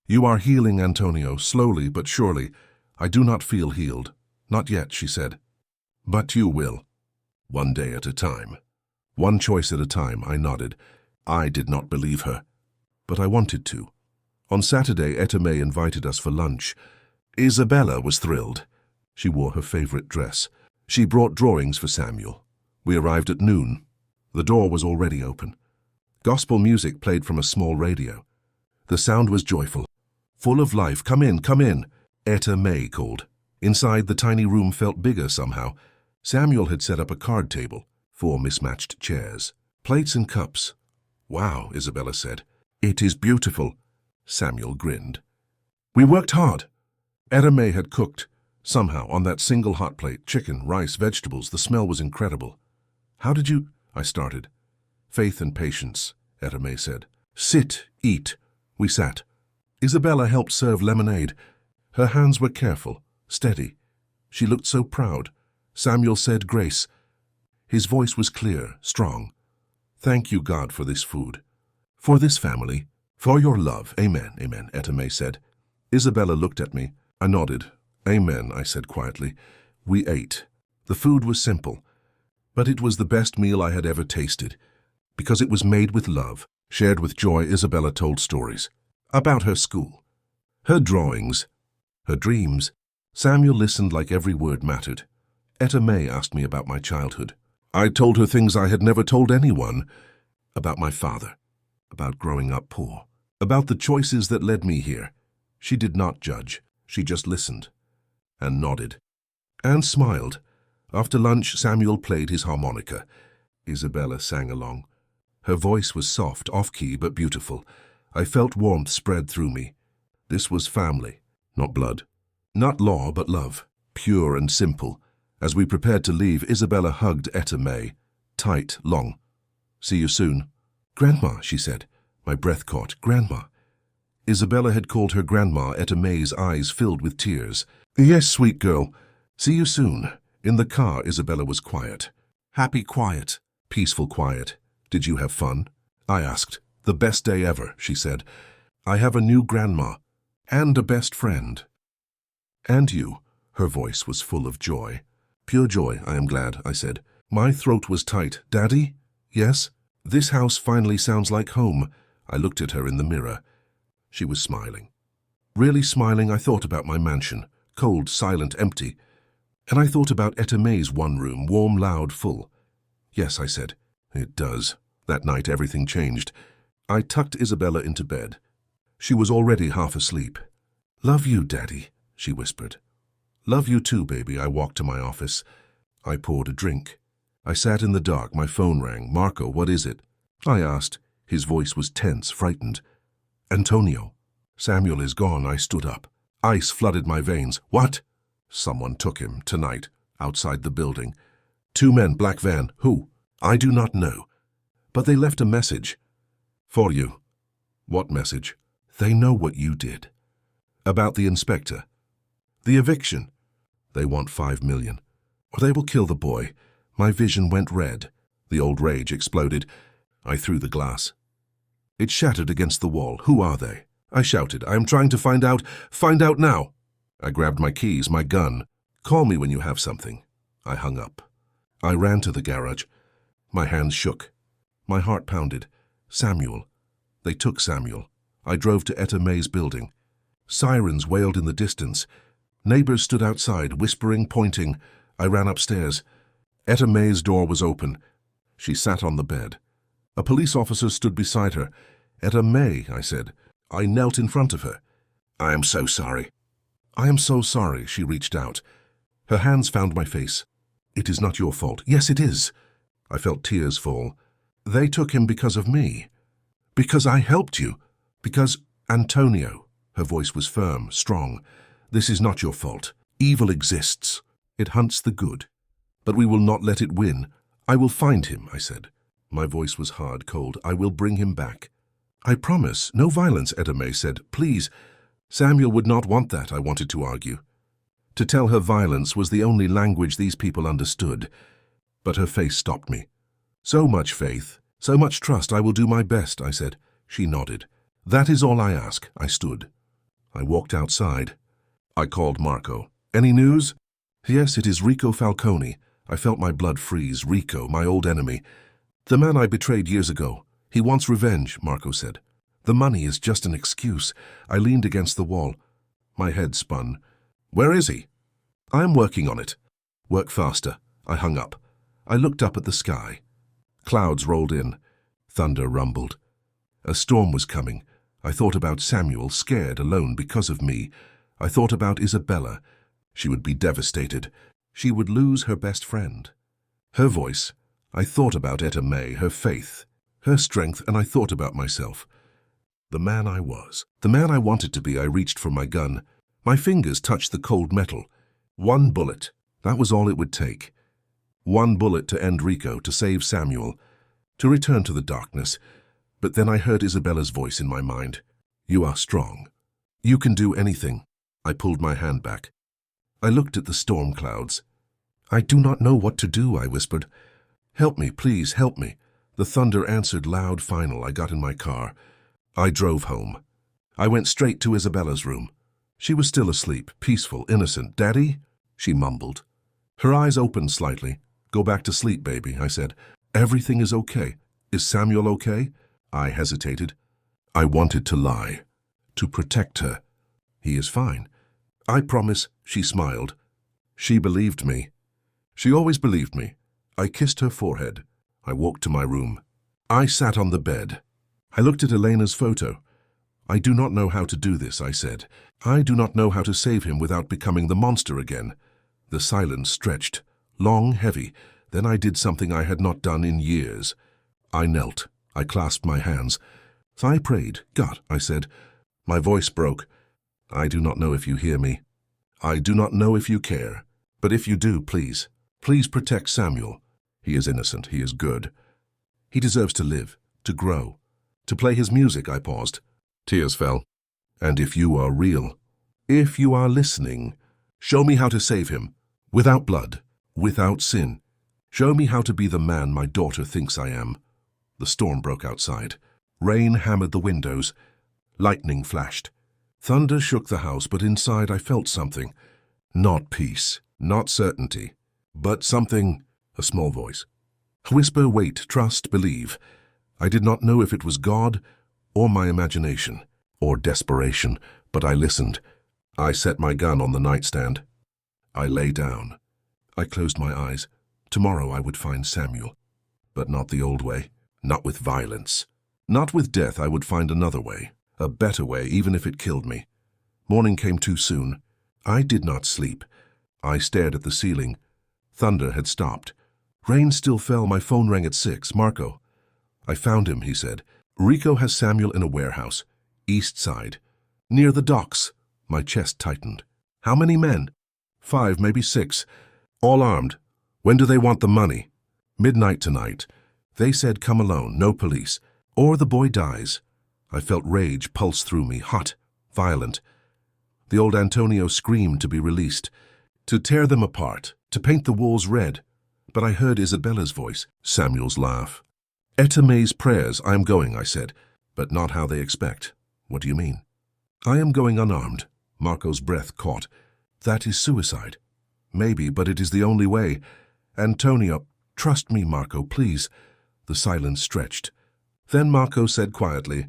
You are healing, Antonio, slowly but surely. I do not feel healed. Not yet, she said. But you will. One day at a time. One choice at a time, I nodded. I did not believe her. But I wanted to. On Saturday, Etta May invited us for lunch. Isabella was thrilled. She wore her favorite dress. She brought drawings for Samuel. We arrived at noon. The door was already open. Gospel music played from a small radio. The sound was joyful, full of life. Come in, come in, Etta May called. Inside, the tiny room felt bigger somehow. Samuel had set up a card table, 4 mismatched chairs, plates and cups. Wow, Isabella said. It is beautiful. Samuel grinned. We worked hard. Etta May had cooked. Somehow, on that single hot plate, chicken, rice, vegetables, the smell was incredible. How did you? I started. Faith and patience, Etta May said. Sit, eat. We sat. Isabella helped serve lemonade. Her hands were careful, steady. She looked so proud. Samuel said grace. His voice was clear, strong. Thank you, God, for this food. For this family. For your love. Amen, amen, Etta May said. Isabella looked at me. I nodded. Amen, I said quietly. We ate. The food was simple, but it was the best meal I had ever tasted. Because it was made with love, shared with joy. Isabella told stories. About her school. Her drawings. Her dreams. Samuel listened like every word mattered. Etta May asked me about my childhood. I told her things I had never told anyone. About my father. About growing up poor. About the choices that led me here. She did not judge. She just listened. And nodded. And smiled. After lunch, Samuel played his harmonica. Isabella sang along. Her voice was soft, off-key, but beautiful. I felt warmth spread through me. This was family, not blood. Not law, but love. Pure and simple. As we prepared to leave, Isabella hugged Etta May. Tight, long. See you soon. Grandma, she said. My breath caught. Grandma. Isabella had called her grandma. Etta May's eyes filled with tears. Yes, sweet girl. See you soon. In the car, Isabella was quiet. Happy quiet. Peaceful quiet. Did you have fun? I asked. The best day ever, she said. I have a new grandma. And a best friend. And you. Her voice was full of joy. Pure joy, I am glad, I said. My throat was tight. Daddy? Yes? This house finally sounds like home. I looked at her in the mirror. She was smiling. Really smiling, I thought about my mansion. Cold, silent, empty. And I thought about Etta May's one room, warm, loud, full. Yes, I said. It does. That night everything changed. I tucked Isabella into bed. She was already half asleep. Love you, Daddy, she whispered. Love you too, baby. I walked to my office. I poured a drink. I sat in the dark. My phone rang. Marco, what is it? I asked. His voice was tense, frightened. Antonio. Samuel is gone. I stood up. Ice flooded my veins. What? Someone took him, tonight, outside the building. 2 men, black van. Who? I do not know. But they left a message. For you. What message? They know what you did. About the inspector. The eviction. They want 5 million. Or they will kill the boy. My vision went red. The old rage exploded. I threw the glass. It shattered against the wall. Who are they? I shouted. I am trying to find out. Find out now. I grabbed my keys, my gun. Call me when you have something. I hung up. I ran to the garage. My hands shook. My heart pounded. Samuel. They took Samuel. I drove to Etta May's building. Sirens wailed in the distance. Neighbors stood outside, whispering, pointing. I ran upstairs. Etta May's door was open. She sat on the bed. A police officer stood beside her. Etta May, I said. I knelt in front of her. I am so sorry. I am so sorry, she reached out. Her hands found my face. It is not your fault. Yes, it is. I felt tears fall. They took him because of me. Because I helped you. Because, Antonio, her voice was firm, strong. This is not your fault. Evil exists. It hunts the good. But we will not let it win. I will find him, I said. My voice was hard, cold. I will bring him back. I promise. No violence, Etta May said. Please. Samuel would not want that, I wanted to argue. To tell her violence was the only language these people understood. But her face stopped me. So much faith, so much trust. I will do my best, I said. She nodded. That is all I ask. I stood. I walked outside. I called Marco. Any news? Yes, it is Rico Falcone. I felt my blood freeze. Rico, my old enemy. The man I betrayed years ago. He wants revenge, Marco said. The money is just an excuse. I leaned against the wall. My head spun. Where is he? I am working on it. Work faster. I hung up. I looked up at the sky. Clouds rolled in. Thunder rumbled. A storm was coming. I thought about Samuel, scared, alone because of me. I thought about Isabella. She would be devastated. She would lose her best friend. Her voice. I thought about Etta May, her faith, her strength, and I thought about myself. The man I was, the man I wanted to be. I reached for my gun. My fingers touched the cold metal. 1 bullet. That was all it would take. 1 bullet to end Rico, to save Samuel, to return to the darkness. But then I heard Isabella's voice in my mind. You are strong. You can do anything. I pulled my hand back. I looked at the storm clouds. I do not know what to do, I whispered. Help me, please, help me. The thunder answered loud, final. I got in my car. I drove home. I went straight to Isabella's room. She was still asleep, peaceful, innocent. Daddy? She mumbled. Her eyes opened slightly. Go back to sleep, baby, I said. Everything is okay. Is Samuel okay? I hesitated. I wanted to lie. To protect her. He is fine. I promise, she smiled. She believed me. She always believed me. I kissed her forehead. I walked to my room. I sat on the bed. I looked at Elena's photo. I do not know how to do this, I said. I do not know how to save him without becoming the monster again. The silence stretched, long, heavy. Then I did something I had not done in years. I knelt. I clasped my hands. I prayed. God, I said. My voice broke. I do not know if you hear me. I do not know if you care. But if you do, please, please protect Samuel. He is innocent. He is good. He deserves to live, to grow, to play his music. I paused. Tears fell. And if you are real, if you are listening, show me how to save him, without blood, without sin. Show me how to be the man my daughter thinks I am. The storm broke outside. Rain hammered the windows. Lightning flashed. Thunder shook the house, but inside I felt something. Not peace, not certainty, but something, a small voice. Whisper, wait, trust, believe. I did not know if it was God or my imagination or desperation, but I listened. I set my gun on the nightstand. I lay down. I closed my eyes. Tomorrow I would find Samuel, but not the old way, not with violence. Not with death. I would find another way, a better way, even if it killed me. Morning came too soon. I did not sleep. I stared at the ceiling. Thunder had stopped. Rain still fell. My phone rang at 6. Marco. I found him, he said. Rico has Samuel in a warehouse, east side, near the docks. My chest tightened. How many men? 5, maybe 6. All armed. When do they want the money? Midnight tonight. They said come alone, no police, or the boy dies. I felt rage pulse through me, hot, violent. The old Antonio screamed to be released, to tear them apart, to paint the walls red. But I heard Isabella's voice, Samuel's laugh. Etame's prayers. I am going, I said, but not how they expect. What do you mean? I am going unarmed. Marco's breath caught. That is suicide. Maybe, but it is the only way. Antonio, trust me, Marco, please. The silence stretched. Then Marco said quietly,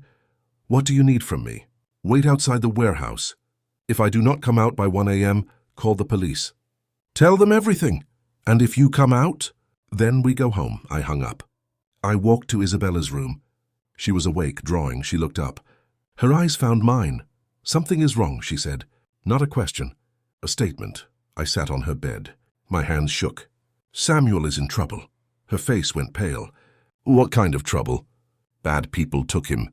what do you need from me? Wait outside the warehouse. If I do not come out by 1 a.m., call the police. Tell them everything. And if you come out, then we go home. I hung up. I walked to Isabella's room. She was awake, drawing. She looked up. Her eyes found mine. Something is wrong, she said. Not a question. A statement. I sat on her bed. My hands shook. Samuel is in trouble. Her face went pale. What kind of trouble? Bad people took him.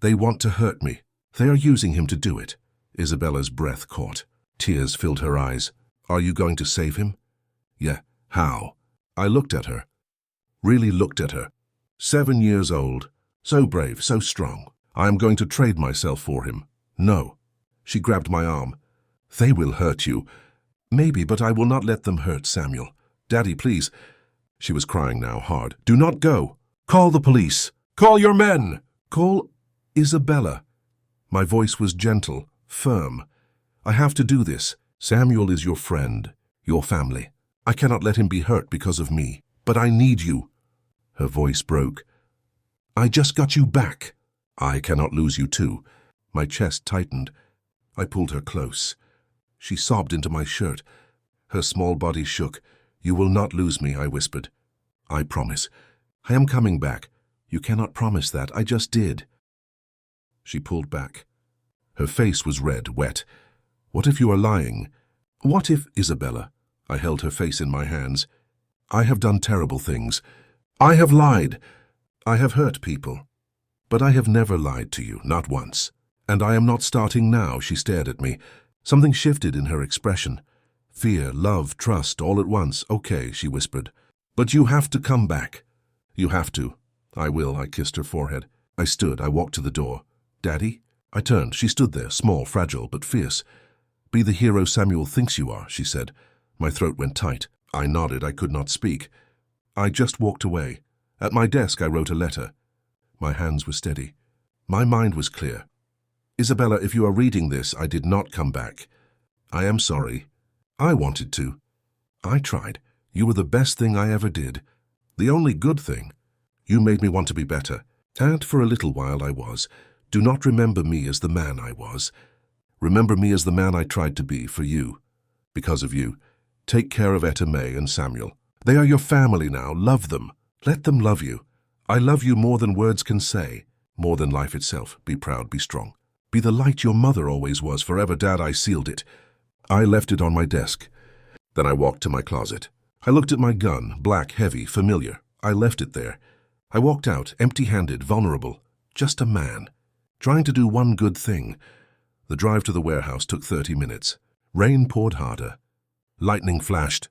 They want to hurt me. They are using him to do it. Isabella's breath caught. Tears filled her eyes. Are you going to save him? Yeah. How? I looked at her. Really looked at her. 7 years old. So brave, so strong. I am going to trade myself for him. No. She grabbed my arm. They will hurt you. Maybe, but I will not let them hurt Samuel. Daddy, please. She was crying now, hard. Do not go. Call the police. Call your men. Call Isabella. My voice was gentle, firm. I have to do this. Samuel is your friend, your family. I cannot let him be hurt because of me. But I need you. Her voice broke. I just got you back. I cannot lose you too. My chest tightened. I pulled her close. She sobbed into my shirt. Her small body shook. You will not lose me, I whispered. I promise. I am coming back. You cannot promise that. I just did. She pulled back. Her face was red, wet. What if you are lying? What if, Isabella? I held her face in my hands. I have done terrible things. I have lied. I have hurt people. But I have never lied to you, not once. And I am not starting now. She stared at me. Something shifted in her expression. Fear, love, trust, all at once. Okay, she whispered. But you have to come back. You have to. I will. I kissed her forehead. I stood. I walked to the door. Daddy? I turned. She stood there, small, fragile, but fierce. Be the hero Samuel thinks you are, she said. My throat went tight. I nodded. I could not speak. I just walked away. At my desk I wrote a letter. My hands were steady. My mind was clear. Isabella, if you are reading this, I did not come back. I am sorry. I wanted to. I tried. You were the best thing I ever did. The only good thing. You made me want to be better. And for a little while I was. Do not remember me as the man I was. Remember me as the man I tried to be for you. Because of you. Take care of Etta May and Samuel. They are your family now. Love them. Let them love you. I love you more than words can say, more than life itself. Be proud, be strong. Be the light your mother always was. Forever, Dad, I sealed it. I left it on my desk. Then I walked to my closet. I looked at my gun, black, heavy, familiar. I left it there. I walked out, empty-handed, vulnerable. Just a man, trying to do one good thing. The drive to the warehouse took 30 minutes. Rain poured harder. Lightning flashed.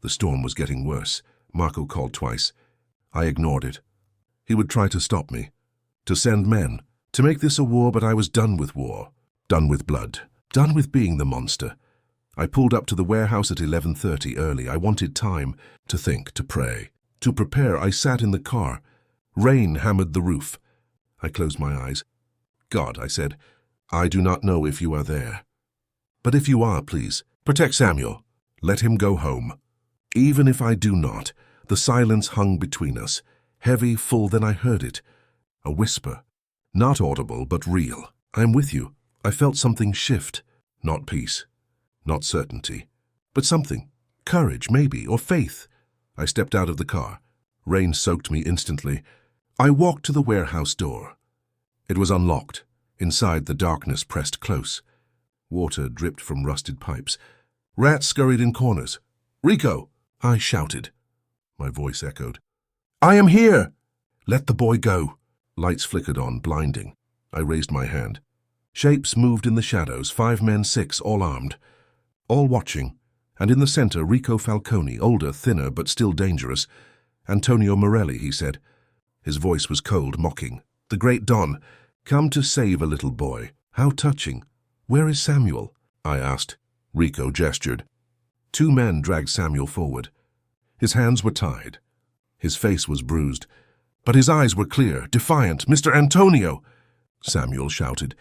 The storm was getting worse. Marco called twice. I ignored it. He would try to stop me, to send men, to make this a war, but I was done with war, done with blood, done with being the monster. I pulled up to the warehouse at 11:30 early. I wanted time to think, to pray, to prepare. I sat in the car. Rain hammered the roof. I closed my eyes. God, I said, I do not know if you are there. But if you are, please, protect Samuel. Let him go home. Even if I do not, the silence hung between us, heavy, full. Then I heard it, a whisper, not audible, but real. I am with you. I felt something shift, not peace, not certainty, but something, courage maybe, or faith. I stepped out of the car. Rain soaked me instantly. I walked to the warehouse door. It was unlocked. Inside, the darkness pressed close. Water dripped from rusted pipes. Rats scurried in corners. Rico! I shouted. My voice echoed. I am here! Let the boy go. Lights flickered on, blinding. I raised my hand. Shapes moved in the shadows, 5 men, 6, all armed. All watching. And in the center, Rico Falcone, older, thinner, but still dangerous. Antonio Morelli, he said. His voice was cold, mocking. The great Don, come to save a little boy. How touching. Where is Samuel? I asked. Rico gestured. 2 men dragged Samuel forward. His hands were tied. His face was bruised. But his eyes were clear, defiant. Mr. Antonio! Samuel shouted.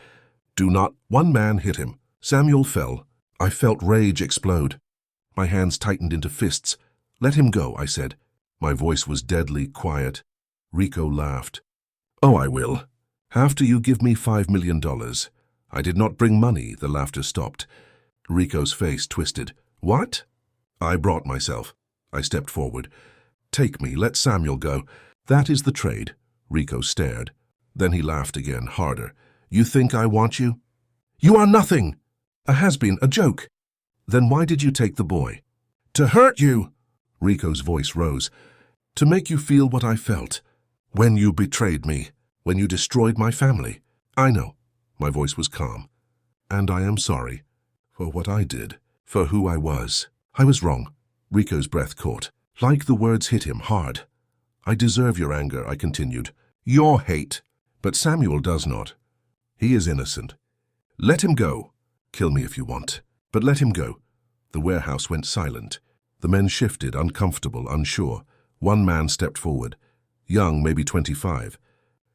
Do not. 1 man hit him. Samuel fell. I felt rage explode. My hands tightened into fists. Let him go, I said. My voice was deadly quiet. Rico laughed. Oh, I will. After you give me $5 million. I did not bring money. The laughter stopped. Rico's face twisted. What? I brought myself. I stepped forward. Take me. Let Samuel go. That is the trade. Rico stared. Then he laughed again, harder. You think I want you? You are nothing. A has-been, a joke. Then why did you take the boy? To hurt you. Rico's voice rose. To make you feel what I felt. When you betrayed me. When you destroyed my family. I know. My voice was calm. And I am sorry. For what I did. For who I was. I was wrong. Rico's breath caught. Like the words hit him hard. I deserve your anger, I continued. Your hate. But Samuel does not. He is innocent. Let him go. Kill me if you want. But let him go. The warehouse went silent. The men shifted, uncomfortable, unsure. 1 man stepped forward. Young, maybe 25.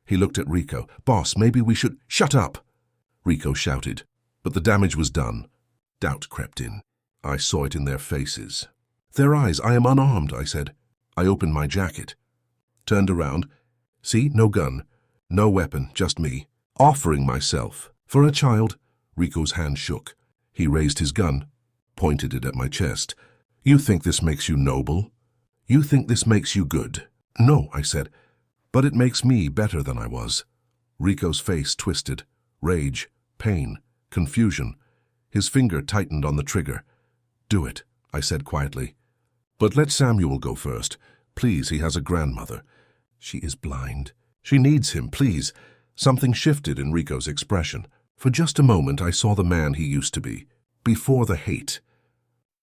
He looked at Rico. Boss, maybe we should... Shut up! Rico shouted. But the damage was done. Doubt crept in. I saw it in their faces. Their eyes. I am unarmed, I said. I opened my jacket. Turned around. See, no gun. No weapon, just me. Offering myself. For a child. Rico's hand shook. He raised his gun. Pointed it at my chest. You think this makes you noble? You think this makes you good? No, I said. But it makes me better than I was. Rico's face twisted. Rage, pain, confusion. His finger tightened on the trigger. Do it, I said quietly. But let Samuel go first. Please, he has a grandmother. She is blind. She needs him, please. Something shifted in Rico's expression. For just a moment I saw the man he used to be. Before the hate.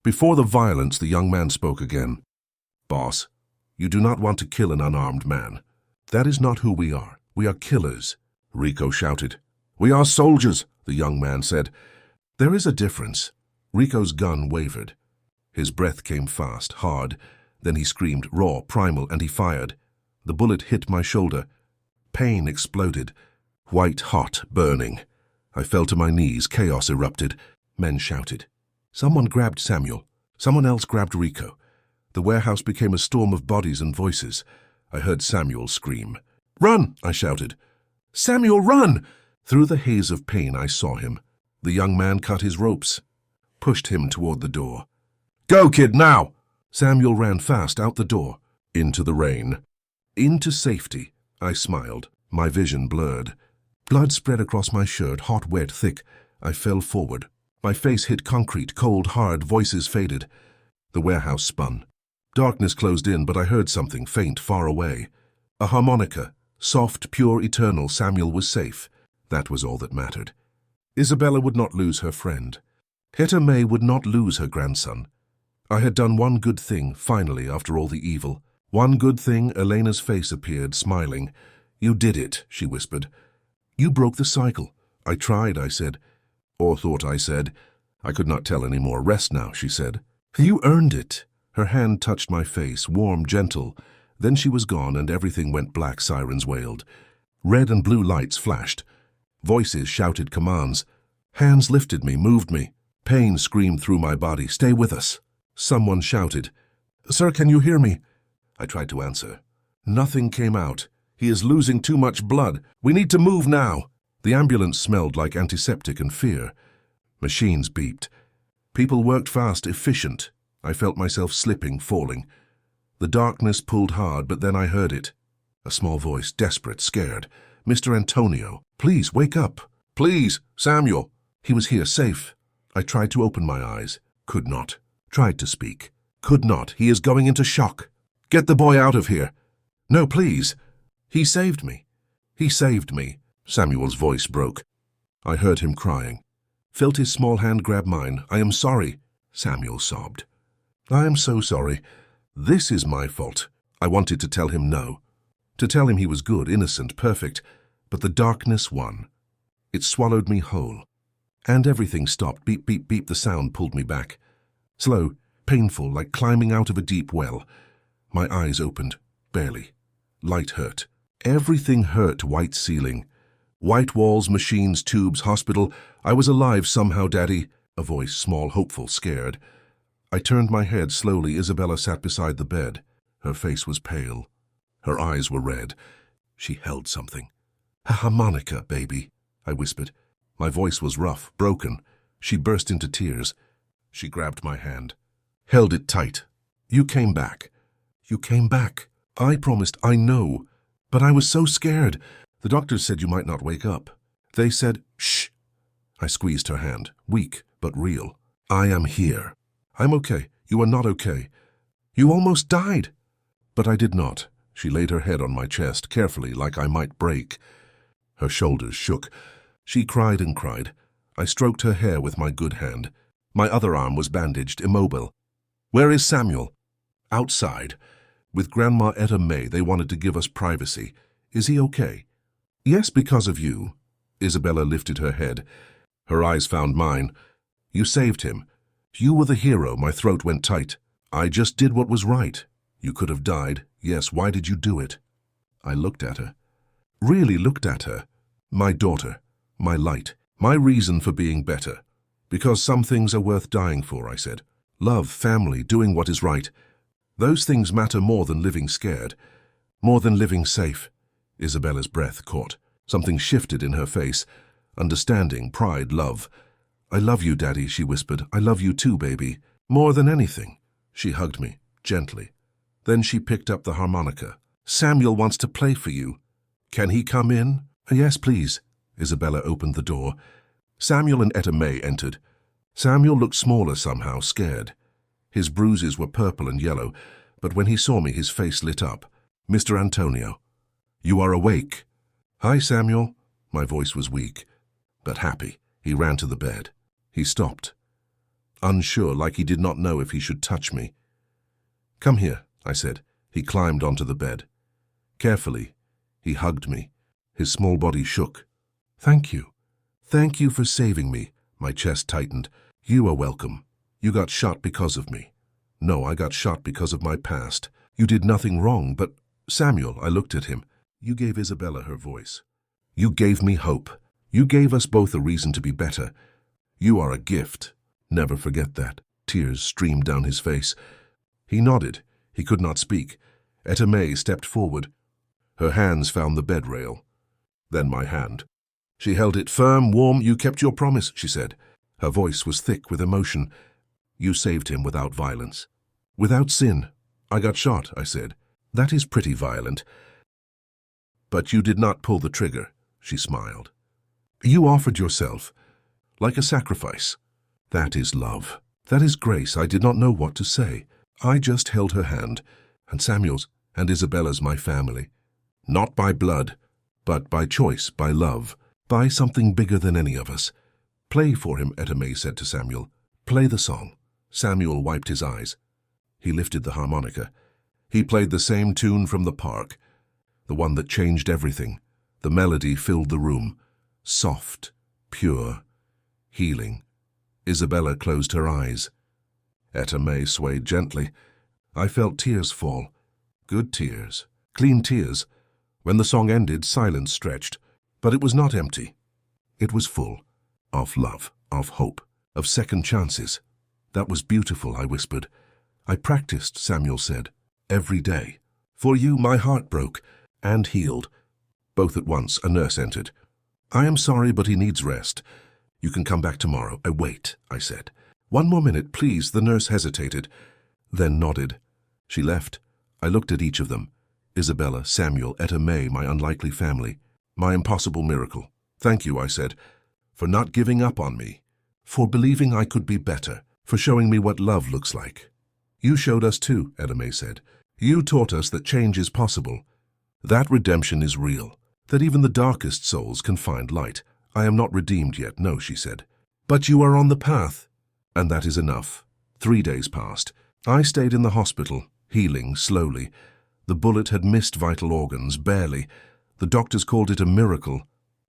Before the violence, the young man spoke again. Boss, you do not want to kill an unarmed man. That is not who we are. We are killers. Rico shouted. We are soldiers, the young man said. There is a difference. Rico's gun wavered. His breath came fast, hard. Then he screamed, raw, primal, and he fired. The bullet hit my shoulder. Pain exploded. White hot, burning. I fell to my knees. Chaos erupted. Men shouted. Someone grabbed Samuel. Someone else grabbed Rico. The warehouse became a storm of bodies and voices. I heard Samuel scream. Run, I shouted. Samuel, run! Through the haze of pain I saw him. The young man cut his ropes, pushed him toward the door. Go, kid, now! Samuel ran fast out the door, into the rain. Into safety, I smiled, my vision blurred. Blood spread across my shirt, hot, wet, thick. I fell forward. My face hit concrete, cold, hard, voices faded. The warehouse spun. Darkness closed in, but I heard something faint far away. A harmonica, soft, pure, eternal. Samuel was safe. That was all that mattered. Isabella would not lose her friend. Etta May would not lose her grandson. I had done one good thing, finally, after all the evil. One good thing. Elena's face appeared, smiling. You did it, she whispered. You broke the cycle. I tried, I said. Or thought I said. I could not tell any more. Rest now, she said. You earned it. Her hand touched my face, warm, gentle. Then she was gone and everything went black. Sirens wailed. Red and blue lights flashed. Voices shouted commands. Hands lifted me, moved me. Pain screamed through my body. Stay with us. Someone shouted. Sir, can you hear me? I tried to answer. Nothing came out. He is losing too much blood. We need to move now. The ambulance smelled like antiseptic and fear. Machines beeped. People worked fast, efficient. I felt myself slipping, falling. The darkness pulled hard, but then I heard it. A small voice, desperate, scared. Mr. Antonio, please wake up. Please, Samuel. He was here, safe. I tried to open my eyes. Could not. Tried to speak. Could not. He is going into shock. Get the boy out of here. No, please. He saved me. He saved me. Samuel's voice broke. I heard him crying. Felt his small hand grab mine. I am sorry. Samuel sobbed. I am so sorry. This is my fault. I wanted to tell him no. To tell him he was good, innocent, perfect. But the darkness won. It swallowed me whole. And everything stopped. Beep, beep, beep. The sound pulled me back. Slow, painful, like climbing out of a deep well. My eyes opened. Barely. Light hurt. Everything hurt. White ceiling. White walls, machines, tubes, hospital. I was alive somehow, Daddy. A voice, small, hopeful, scared. I turned my head slowly. Isabella sat beside the bed. Her face was pale. Her eyes were red. She held something. A harmonica, baby, I whispered. My voice was rough, broken. She burst into tears. She grabbed my hand. Held it tight. You came back. You came back. I promised, I know. But I was so scared. The doctors said you might not wake up. They said, shh. I squeezed her hand, weak but real. I am here. I'm okay. You are not okay. You almost died. But I did not. She laid her head on my chest, carefully, like I might break. Her shoulders shook. She cried and cried. I stroked her hair with my good hand. My other arm was bandaged, immobile. Where is Samuel? Outside. With Grandma Etta May. They wanted to give us privacy. Is he okay? Yes, because of you. Isabella lifted her head. Her eyes found mine. You saved him. You were the hero. My throat went tight. I just did what was right. You could have died. Yes, why did you do it? I looked at her. Really looked at her. My daughter. My light. My reason for being better. Because some things are worth dying for, I said. Love, family, doing what is right. Those things matter more than living scared. More than living safe. Isabella's breath caught. Something shifted in her face. Understanding, pride, love. I love you, Daddy, she whispered. I love you too, baby. More than anything. She hugged me, gently. Then she picked up the harmonica. Samuel wants to play for you. Can he come in? Yes, please. Isabella opened the door. Samuel and Etta May entered. Samuel looked smaller somehow, scared. His bruises were purple and yellow, but when he saw me, his face lit up. Mr. Antonio. You are awake. Hi, Samuel. My voice was weak, but happy. He ran to the bed. He stopped. Unsure, like he did not know if he should touch me. Come here, I said. He climbed onto the bed. Carefully, he hugged me. His small body shook. Thank you. Thank you for saving me. My chest tightened. You are welcome. You got shot because of me. No, I got shot because of my past. You did nothing wrong, but Samuel, I looked at him. You gave Isabella her voice. You gave me hope. You gave us both a reason to be better. You are a gift. Never forget that. Tears streamed down his face. He nodded. He could not speak. Etta May stepped forward. Her hands found the bed rail. Then my hand. She held it firm, warm. You kept your promise, she said. Her voice was thick with emotion. You saved him without violence. Without sin. I got shot, I said. That is pretty violent. But you did not pull the trigger, she smiled. You offered yourself, like a sacrifice. That is love. That is grace. I did not know what to say. I just held her hand, and Samuel's and Isabella's my family. Not by blood, but by choice, by love, by something bigger than any of us. Play for him, Etta May said to Samuel. Play the song. Samuel wiped his eyes. He lifted the harmonica. He played the same tune from the park, the one that changed everything. The melody filled the room. Soft, pure, healing. Isabella closed her eyes. Etta May swayed gently. I felt tears fall. Good tears. Clean tears. When the song ended, silence stretched. But it was not empty. It was full. Of love, of hope, of second chances. That was beautiful, I whispered. I practiced, Samuel said, every day. For you, my heart broke and healed. Both at once, a nurse entered. I am sorry, but he needs rest. You can come back tomorrow. Wait, I said. One more minute, please. The nurse hesitated, then nodded. She left. I looked at each of them. Isabella, Samuel, Etta May, my unlikely family. My impossible miracle. Thank you, I said, for not giving up on me, for believing I could be better, for showing me what love looks like. You showed us too, Etta May said. You taught us that change is possible, that redemption is real, that even the darkest souls can find light. I am not redeemed yet, no, she said. But you are on the path, and that is enough. 3 days passed. I stayed in the hospital, healing slowly. The bullet had missed vital organs, barely. The doctors called it a miracle.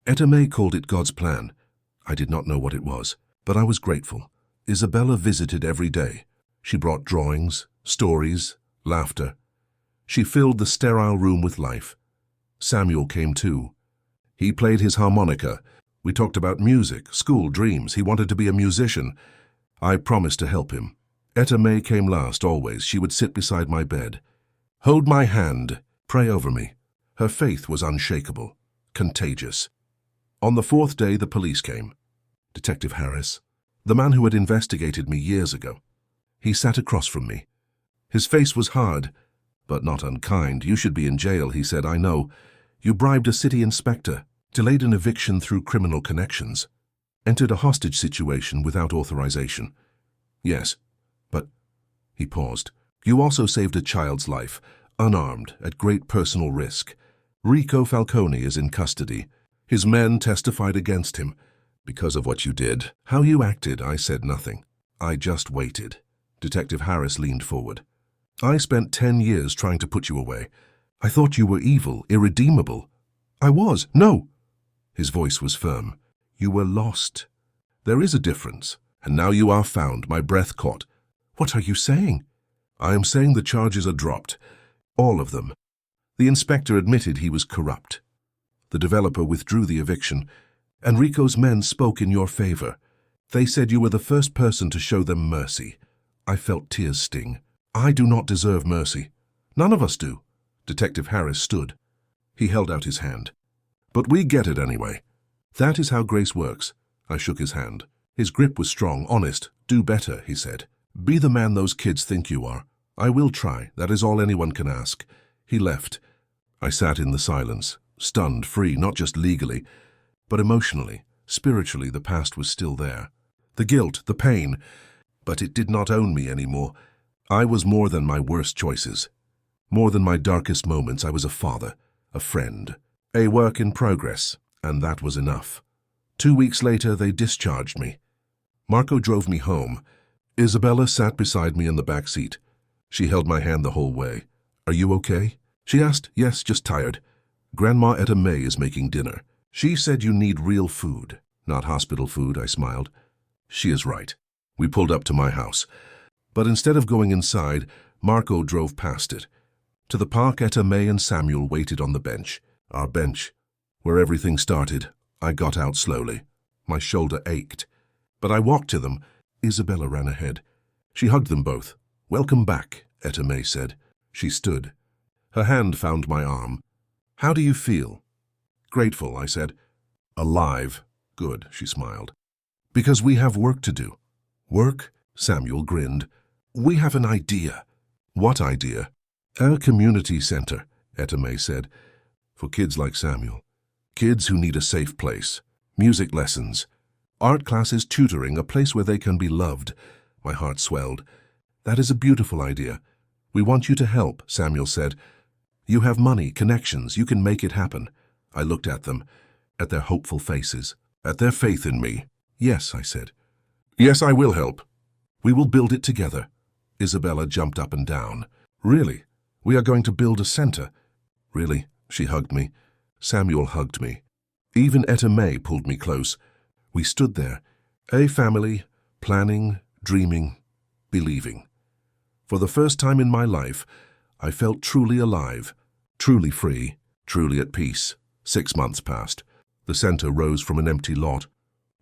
Etta May called it God's plan. I did not know what it was, but I was grateful. Isabella visited every day. She brought drawings, stories, laughter. She filled the sterile room with life. Samuel came too. He played his harmonica. We talked about music, school, dreams. He wanted to be a musician. I promised to help him. Etta May came last, always. She would sit beside my bed. Hold my hand, pray over me. Her faith was unshakable, contagious. On the 4th day, the police came. Detective Harris, the man who had investigated me years ago. He sat across from me. His face was hard, but not unkind. You should be in jail, he said. I know. You bribed a city inspector, delayed an eviction through criminal connections, entered a hostage situation without authorization. Yes, but... He paused. You also saved a child's life, unarmed, at great personal risk. Rico Falcone is in custody. His men testified against him because of what you did. How you acted, I said nothing. I just waited. Detective Harris leaned forward. I spent 10 years trying to put you away. I thought you were evil, irredeemable. I was. No. His voice was firm. You were lost. There is a difference, and now you are found. My breath caught. What are you saying? I am saying the charges are dropped. All of them. The inspector admitted he was corrupt. The developer withdrew the eviction, and Rico's men spoke in your favor. They said you were the first person to show them mercy. I felt tears sting. I do not deserve mercy. None of us do. Detective Harris stood. He held out his hand. But we get it anyway. That is how grace works. I shook his hand. His grip was strong, honest. Do better, he said. Be the man those kids think you are. I will try. That is all anyone can ask. He left. I sat in the silence, stunned, free, not just legally, but emotionally, spiritually. The past was still there. The guilt, the pain, but it did not own me anymore. I was more than my worst choices. More than my darkest moments. I was a father, a friend, a work in progress, and that was enough. 2 weeks later, they discharged me. Marco drove me home. Isabella sat beside me in the back seat. She held my hand the whole way. Are you okay? She asked. Yes, just tired. Grandma Etta May is making dinner. She said you need real food, not hospital food, I smiled. She is right. We pulled up to my house. But instead of going inside, Marco drove past it. To the park, Etta May and Samuel waited on the bench. Our bench, where everything started. I got out slowly. My shoulder ached. But I walked to them. Isabella ran ahead. She hugged them both. Welcome back, Etta May said. She stood. Her hand found my arm. How do you feel? Grateful, I said. Alive. Good, she smiled. Because we have work to do. Work Samuel grinned. We have an idea. What idea? A community center, Etta May said, for kids like Samuel. Kids who need a safe place. Music lessons. Art classes, tutoring, a place where they can be loved. My heart swelled. That is a beautiful idea. We want you to help, Samuel said. You have money, connections, you can make it happen. I looked at them, at their hopeful faces, at their faith in me. Yes, I said. Yes, I will help. We will build it together. Isabella jumped up and down. Really? We are going to build a center? Really? She hugged me. Samuel hugged me. Even Etta May pulled me close. We stood there, a family, planning, dreaming, believing. For the first time in my life, I felt truly alive, truly free, truly at peace. 6 months passed. The center rose from an empty lot.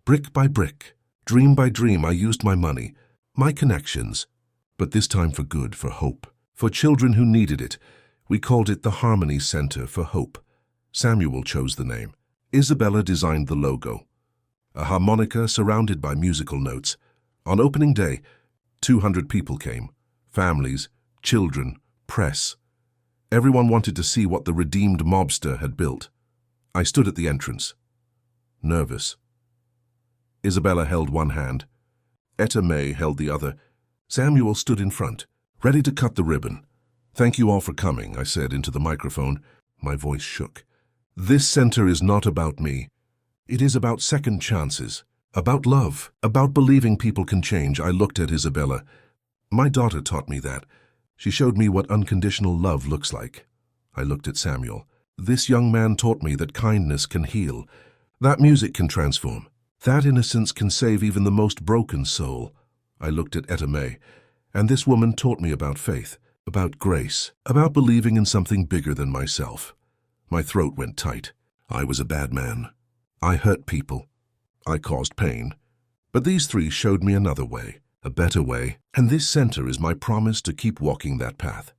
Brick by brick, dream by dream, I used my money, my connections. But this time for good, for hope, for children who needed it. We called it the Harmony Center for Hope. Samuel chose the name. Isabella designed the logo. A harmonica surrounded by musical notes. On opening day, 200 people came. Families, children, press. Everyone wanted to see what the redeemed mobster had built. I stood at the entrance, nervous. Isabella held one hand. Etta May held the other. Samuel stood in front, ready to cut the ribbon. Thank you all for coming, I said into the microphone. My voice shook. This center is not about me. It is about second chances, about love, about believing people can change. I looked at Isabella. My daughter taught me that. She showed me what unconditional love looks like. I looked at Samuel. This young man taught me that kindness can heal, that music can transform, that innocence can save even the most broken soul. I looked at Etta May, and this woman taught me about faith, about grace, about believing in something bigger than myself. My throat went tight. I was a bad man. I hurt people. I caused pain. But these three showed me another way, a better way, and this center is my promise to keep walking that path,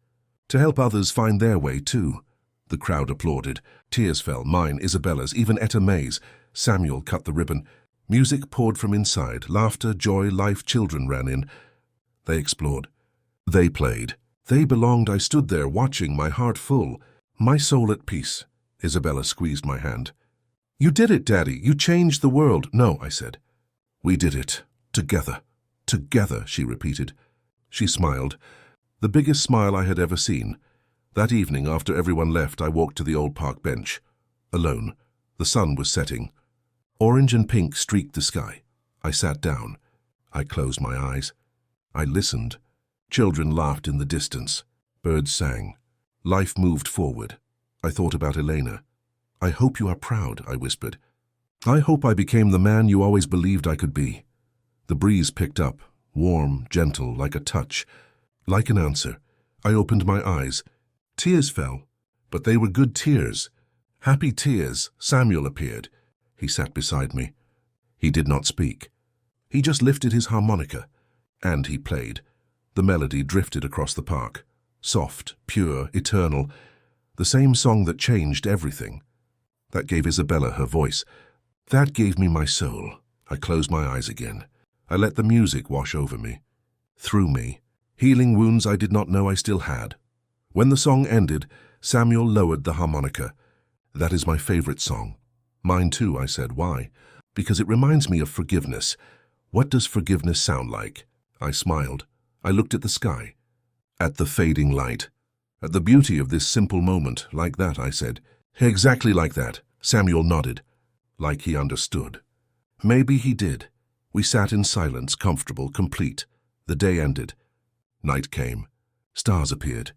to help others find their way too. The crowd applauded. Tears fell, mine, Isabella's, even Etta May's. Samuel cut the ribbon. Music poured from inside. Laughter, joy, life, children ran in. They explored. They played. They belonged. I stood there watching, my heart full, my soul at peace. Isabella squeezed my hand. You did it, Daddy. You changed the world. No, I said. We did it. Together. Together, she repeated. She smiled. The biggest smile I had ever seen. That evening, after everyone left, I walked to the old park bench. Alone. The sun was setting. Orange and pink streaked the sky. I sat down. I closed my eyes. I listened. Children laughed in the distance. Birds sang. Life moved forward. I thought about Elena. I hope you are proud, I whispered. I hope I became the man you always believed I could be. The breeze picked up, warm, gentle, like a touch, like an answer. I opened my eyes. Tears fell, but they were good tears. Happy tears. Samuel appeared. He sat beside me. He did not speak. He just lifted his harmonica, and he played. The melody drifted across the park. Soft, pure, eternal. The same song that changed everything. That gave Isabella her voice. That gave me my soul. I closed my eyes again. I let the music wash over me, through me, healing wounds I did not know I still had. When the song ended, Samuel lowered the harmonica. That is my favorite song. Mine too, I said. Why? Because it reminds me of forgiveness. What does forgiveness sound like? I smiled. I looked at the sky, at the fading light, at the beauty of this simple moment. Like that, I said. Exactly like that. Samuel nodded, like he understood. Maybe he did. We sat in silence, comfortable, complete. The day ended. Night came. Stars appeared.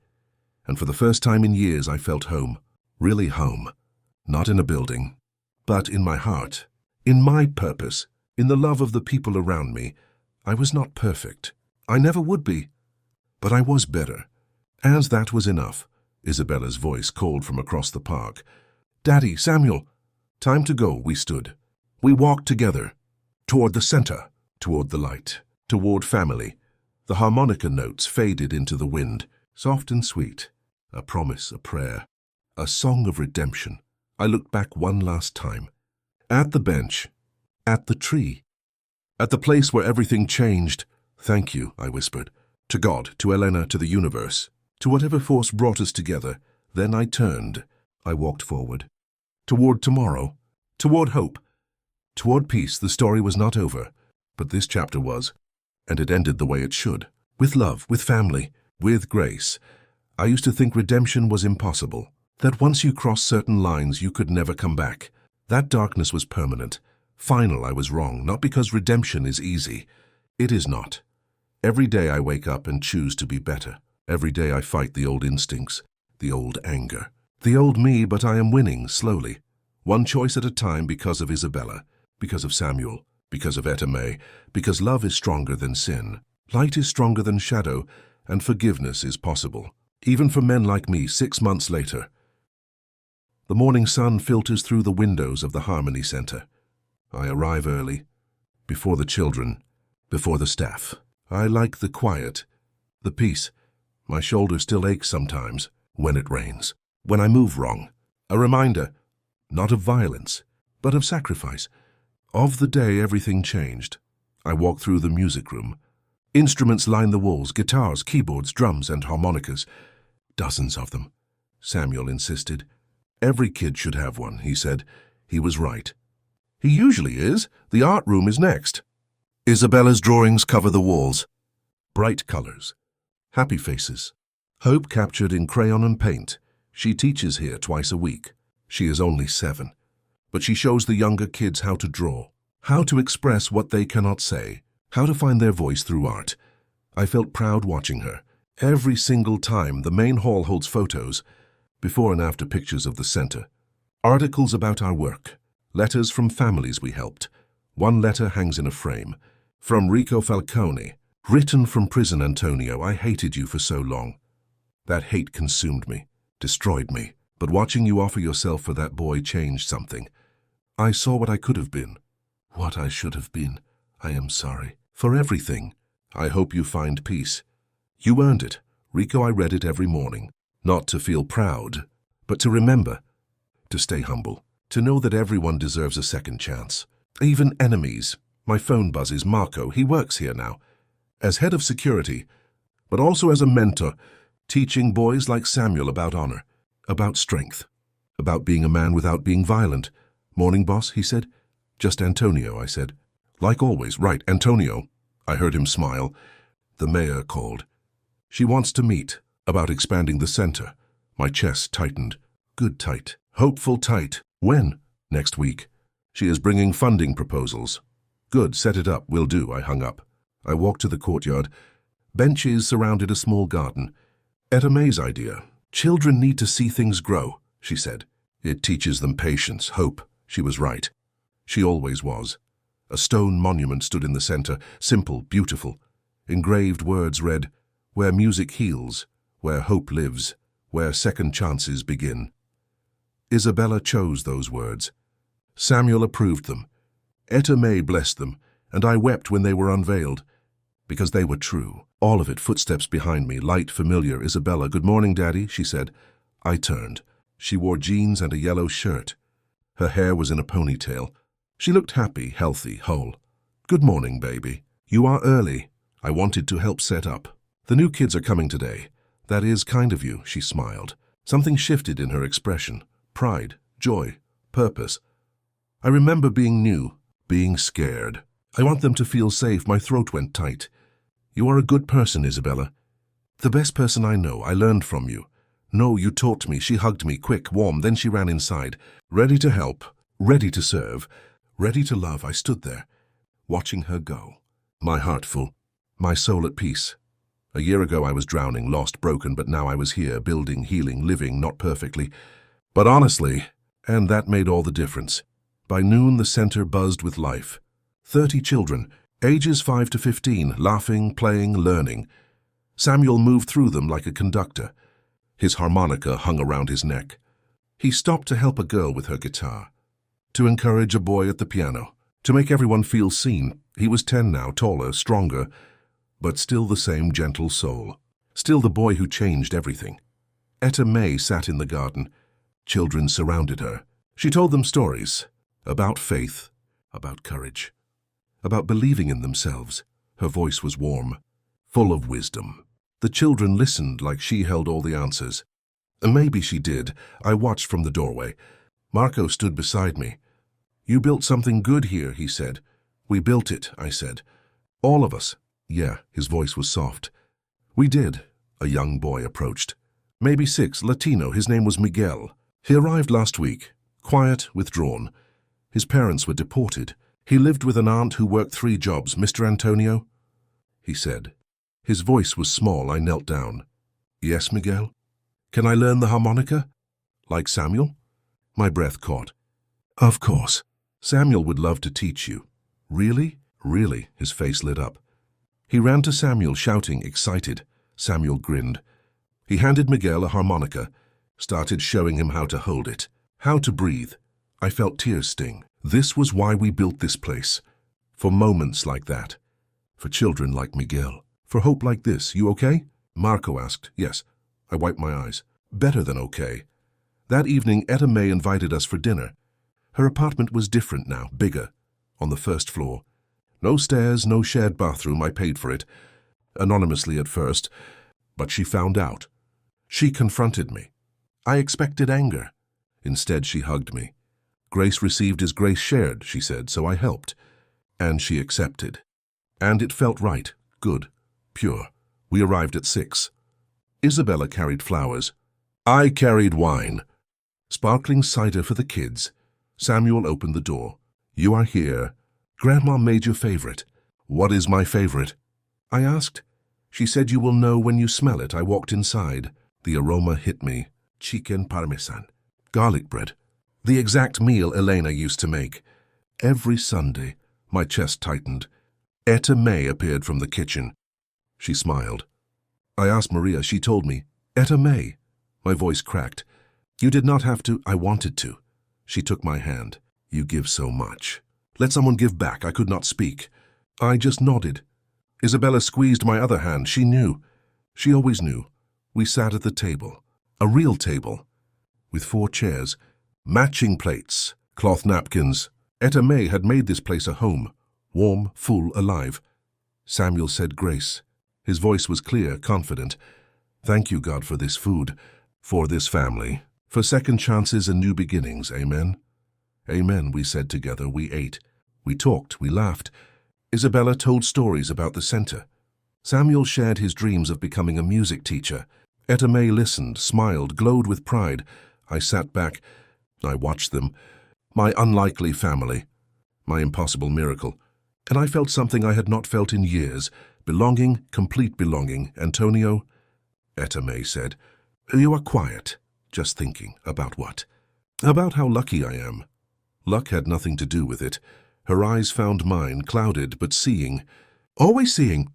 And for the first time in years, I felt home. Really home. Not in a building, but in my heart, in my purpose, in the love of the people around me. I was not perfect. I never would be. But I was better. As that was enough, Isabella's voice called from across the park. Daddy, Samuel. Time to go, we stood. We walked together. Toward the center, toward the light, toward family. The harmonica notes faded into the wind, soft and sweet. A promise, a prayer, a song of redemption. I looked back one last time. At the bench, at the tree, at the place where everything changed. Thank you, I whispered. To God, to Elena, to the universe, to whatever force brought us together. Then I turned. I walked forward. Toward tomorrow. Toward hope. Toward peace. The story was not over, but this chapter was, and it ended the way it should. With love, with family, with grace. I used to think redemption was impossible, that once you crossed certain lines you could never come back. That darkness was permanent. Final. I was wrong, not because redemption is easy. It is not. Every day I wake up and choose to be better. Every day I fight the old instincts, the old anger, the old me, but I am winning slowly. One choice at a time, because of Isabella, because of Samuel, because of Etta May, because love is stronger than sin. Light is stronger than shadow, and forgiveness is possible. Even for men like me 6 months later. The morning sun filters through the windows of the Harmony Center. I arrive early, before the children, before the staff. I like the quiet, the peace. My shoulder still aches sometimes when it rains, when I move wrong. A reminder, not of violence, but of sacrifice. Of the day everything changed. I walk through the music room. Instruments line the walls, guitars, keyboards, drums, and harmonicas. Dozens of them. Samuel insisted. Every kid should have one, he said. He was right. He usually is. The art room is next. Isabella's drawings cover the walls. Bright colors. Happy faces. Hope captured in crayon and paint. She teaches here twice a week. She is only 7. But she shows the younger kids how to draw, how to express what they cannot say, how to find their voice through art. I felt proud watching her. Every single time the main hall holds photos, before and after pictures of the center. Articles about our work. Letters from families we helped. One letter hangs in a frame. From Rico Falcone, written from prison. Antonio, I hated you for so long. That hate consumed me, destroyed me. But watching you offer yourself for that boy changed something. I saw what I could have been, what I should have been. I am sorry for everything. I hope you find peace. You earned it. Rico, I read it every morning. Not to feel proud, but to remember. To stay humble. To know that everyone deserves a second chance. Even enemies. My phone buzzes. Marco, he works here now. As head of security, but also as a mentor, teaching boys like Samuel about honor, about strength, about being a man without being violent. Morning, boss, he said. Just Antonio, I said. Like always, right, Antonio. I heard him smile. The mayor called. She wants to meet, about expanding the center. My chest tightened. Good tight. Hopeful tight. When? Next week. She is bringing funding proposals. Good, set it up, will do. I hung up. I walked to the courtyard. Benches surrounded a small garden. Etta May's idea. Children need to see things grow, she said. It teaches them patience, hope. She was right. She always was. A stone monument stood in the center, simple, beautiful. Engraved words read, "Where music heals, where hope lives, where second chances begin." Isabella chose those words. Samuel approved them. Etta May blessed them, and I wept when they were unveiled, because they were true. All of it, footsteps behind me, light, familiar. Isabella, good morning, Daddy, she said. I turned. She wore jeans and a yellow shirt. Her hair was in a ponytail. She looked happy, healthy, whole. Good morning, baby. You are early. I wanted to help set up. The new kids are coming today. That is kind of you, she smiled. Something shifted in her expression. Pride, joy, purpose. I remember being new, being scared. I want them to feel safe. My throat went tight. You are a good person, Isabella. The best person I know. I learned from you. No, you taught me. She hugged me, quick, warm. Then she ran inside, ready to help, ready to serve, ready to love. I stood there, watching her go. My heart full, my soul at peace. A year ago I was drowning, lost, broken, but now I was here, building, healing, living, not perfectly, but honestly, and that made all the difference. By noon the center buzzed with life. 30 children, ages 5 to 15, laughing, playing, learning. Samuel moved through them like a conductor. His harmonica hung around his neck. He stopped to help a girl with her guitar, to encourage a boy at the piano, to make everyone feel seen. He was 10 now, taller, stronger, but still the same gentle soul. Still the boy who changed everything. Etta May sat in the garden. Children surrounded her. She told them stories about faith, about courage, about believing in themselves. Her voice was warm, full of wisdom. The children listened like she held all the answers. And maybe she did. I watched from the doorway. Marco stood beside me. "You built something good here," he said. "We built it," I said. "All of us." "Yeah," his voice was soft. "We did." A young boy approached. Maybe 6, Latino. His name was Miguel. He arrived last week, quiet, withdrawn. His parents were deported. He lived with an aunt who worked 3 jobs. "Mr. Antonio?" he said. His voice was small. I knelt down. "Yes, Miguel? Can I learn the harmonica? Like Samuel?" My breath caught. "Of course. Samuel would love to teach you." "Really?" "Really." His face lit up. He ran to Samuel, shouting, excited. Samuel grinned. He handed Miguel a harmonica, started showing him how to hold it, how to breathe. I felt tears sting. This was why we built this place. For moments like that. For children like Miguel. For hope like this. "You okay?" Marco asked. "Yes." I wiped my eyes. "Better than okay." That evening, Etta May invited us for dinner. Her apartment was different now, bigger, on the first floor. No stairs, no shared bathroom. I paid for it. Anonymously at first, but she found out. She confronted me. I expected anger. Instead, she hugged me. "Grace received is grace shared," she said, so I helped. And she accepted. And it felt right, good, pure. We arrived at 6. Isabella carried flowers. I carried wine. Sparkling cider for the kids. Samuel opened the door. "You are here. Grandma made your favorite." "What is my favorite?" I asked. She said, "You will know when you smell it." I walked inside. The aroma hit me. Chicken parmesan. Garlic bread. The exact meal Elena used to make. Every Sunday, my chest tightened. Etta May appeared from the kitchen. She smiled. I asked Maria. She told me. "Etta May." My voice cracked. "You did not have to." "I wanted to." She took my hand. "You give so much." "Let someone give back." I could not speak. I just nodded. Isabella squeezed my other hand. She knew. She always knew. We sat at the table. A real table. With 4 chairs. Matching plates. Cloth napkins. Etta May had made this place a home. Warm, full, alive. Samuel said grace. His voice was clear, confident. "Thank you, God, for this food. For this family. For second chances and new beginnings. Amen." "Amen," we said together. We ate. We talked. We laughed. Isabella told stories about the center. Samuel shared his dreams of becoming a music teacher. Etta May listened, smiled, glowed with pride. I sat back. I watched them. My unlikely family. My impossible miracle. And I felt something I had not felt in years. Belonging, complete belonging. "Antonio," Etta May said, "you are quiet." "Just thinking." "About what?" "About how lucky I am." Luck had nothing to do with it. Her eyes found mine, clouded, but seeing. Always seeing.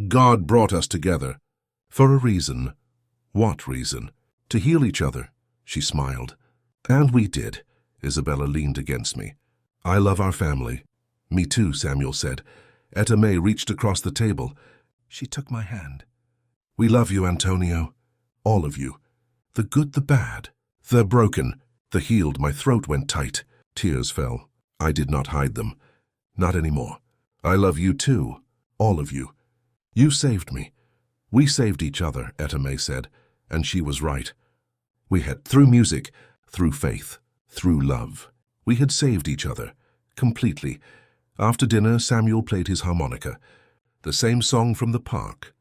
God brought us together. For a reason. What reason? To heal each other. She smiled. And we did. Isabella leaned against me. "I love our family." "Me too," Samuel said. Etta May reached across the table. She took my hand. "We love you, Antonio. All of you. The good, the bad, the broken, the healed." My throat went tight. Tears fell. I did not hide them. Not anymore. "I love you too. All of you. You saved me." "We saved each other," Etta May said. And she was right. We had, through music, through faith, through love. We had saved each other. Completely. After dinner, Samuel played his harmonica. The same song from the park.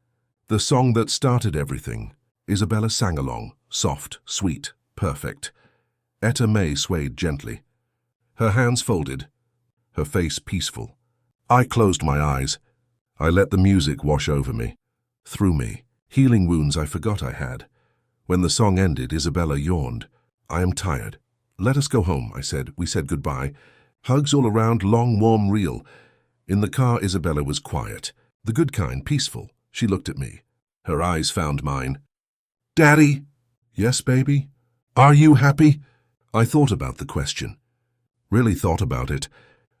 The song that started everything. Isabella sang along, soft, sweet, perfect. Etta May swayed gently. Her hands folded, her face peaceful. I closed my eyes. I let the music wash over me, through me, healing wounds I forgot I had. When the song ended, Isabella yawned. "I am tired." "Let us go home," I said. We said goodbye. Hugs all around, long, warm, real. In the car, Isabella was quiet. The good kind, peaceful. She looked at me. Her eyes found mine. "Daddy?" "Yes, baby?" "Are you happy?" I thought about the question. Really thought about it.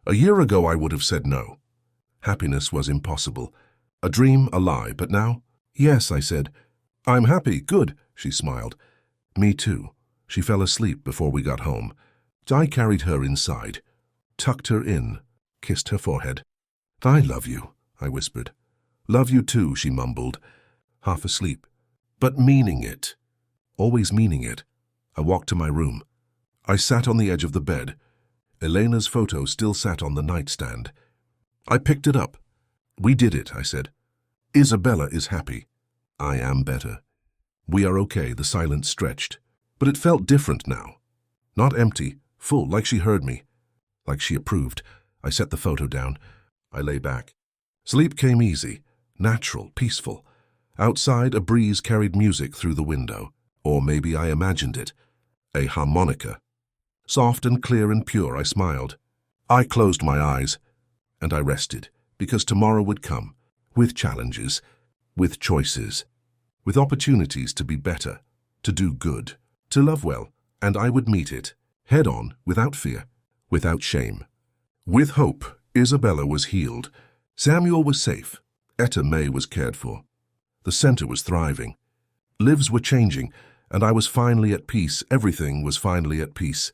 A year ago, I would have said no. Happiness was impossible. A dream, a lie. But now? "Yes," I said. "I'm happy. Good." She smiled. "Me too." She fell asleep before we got home. I carried her inside, tucked her in, kissed her forehead. "I love you," I whispered. Love you too, she mumbled, half asleep, but meaning it. Always meaning it. I walked to my room. I sat on the edge of the bed. Elena's photo still sat on the nightstand. I picked it up. We did it, I said. Isabella is happy. I am better. We are okay, the silence stretched. But it felt different now. Not empty, full, like she heard me. Like she approved. I set the photo down. I lay back. Sleep came easy, natural, peaceful. Outside, a breeze carried music through the window. Or maybe I imagined it. A harmonica. Soft and clear and pure, I smiled. I closed my eyes, and I rested, because tomorrow would come, with challenges, with choices, with opportunities to be better, to do good, to love well, and I would meet it, head on, without fear, without shame. With hope, Isabella was healed. Samuel was safe. Etta May was cared for. The center was thriving. Lives were changing, and I was finally at peace. Everything was finally at peace.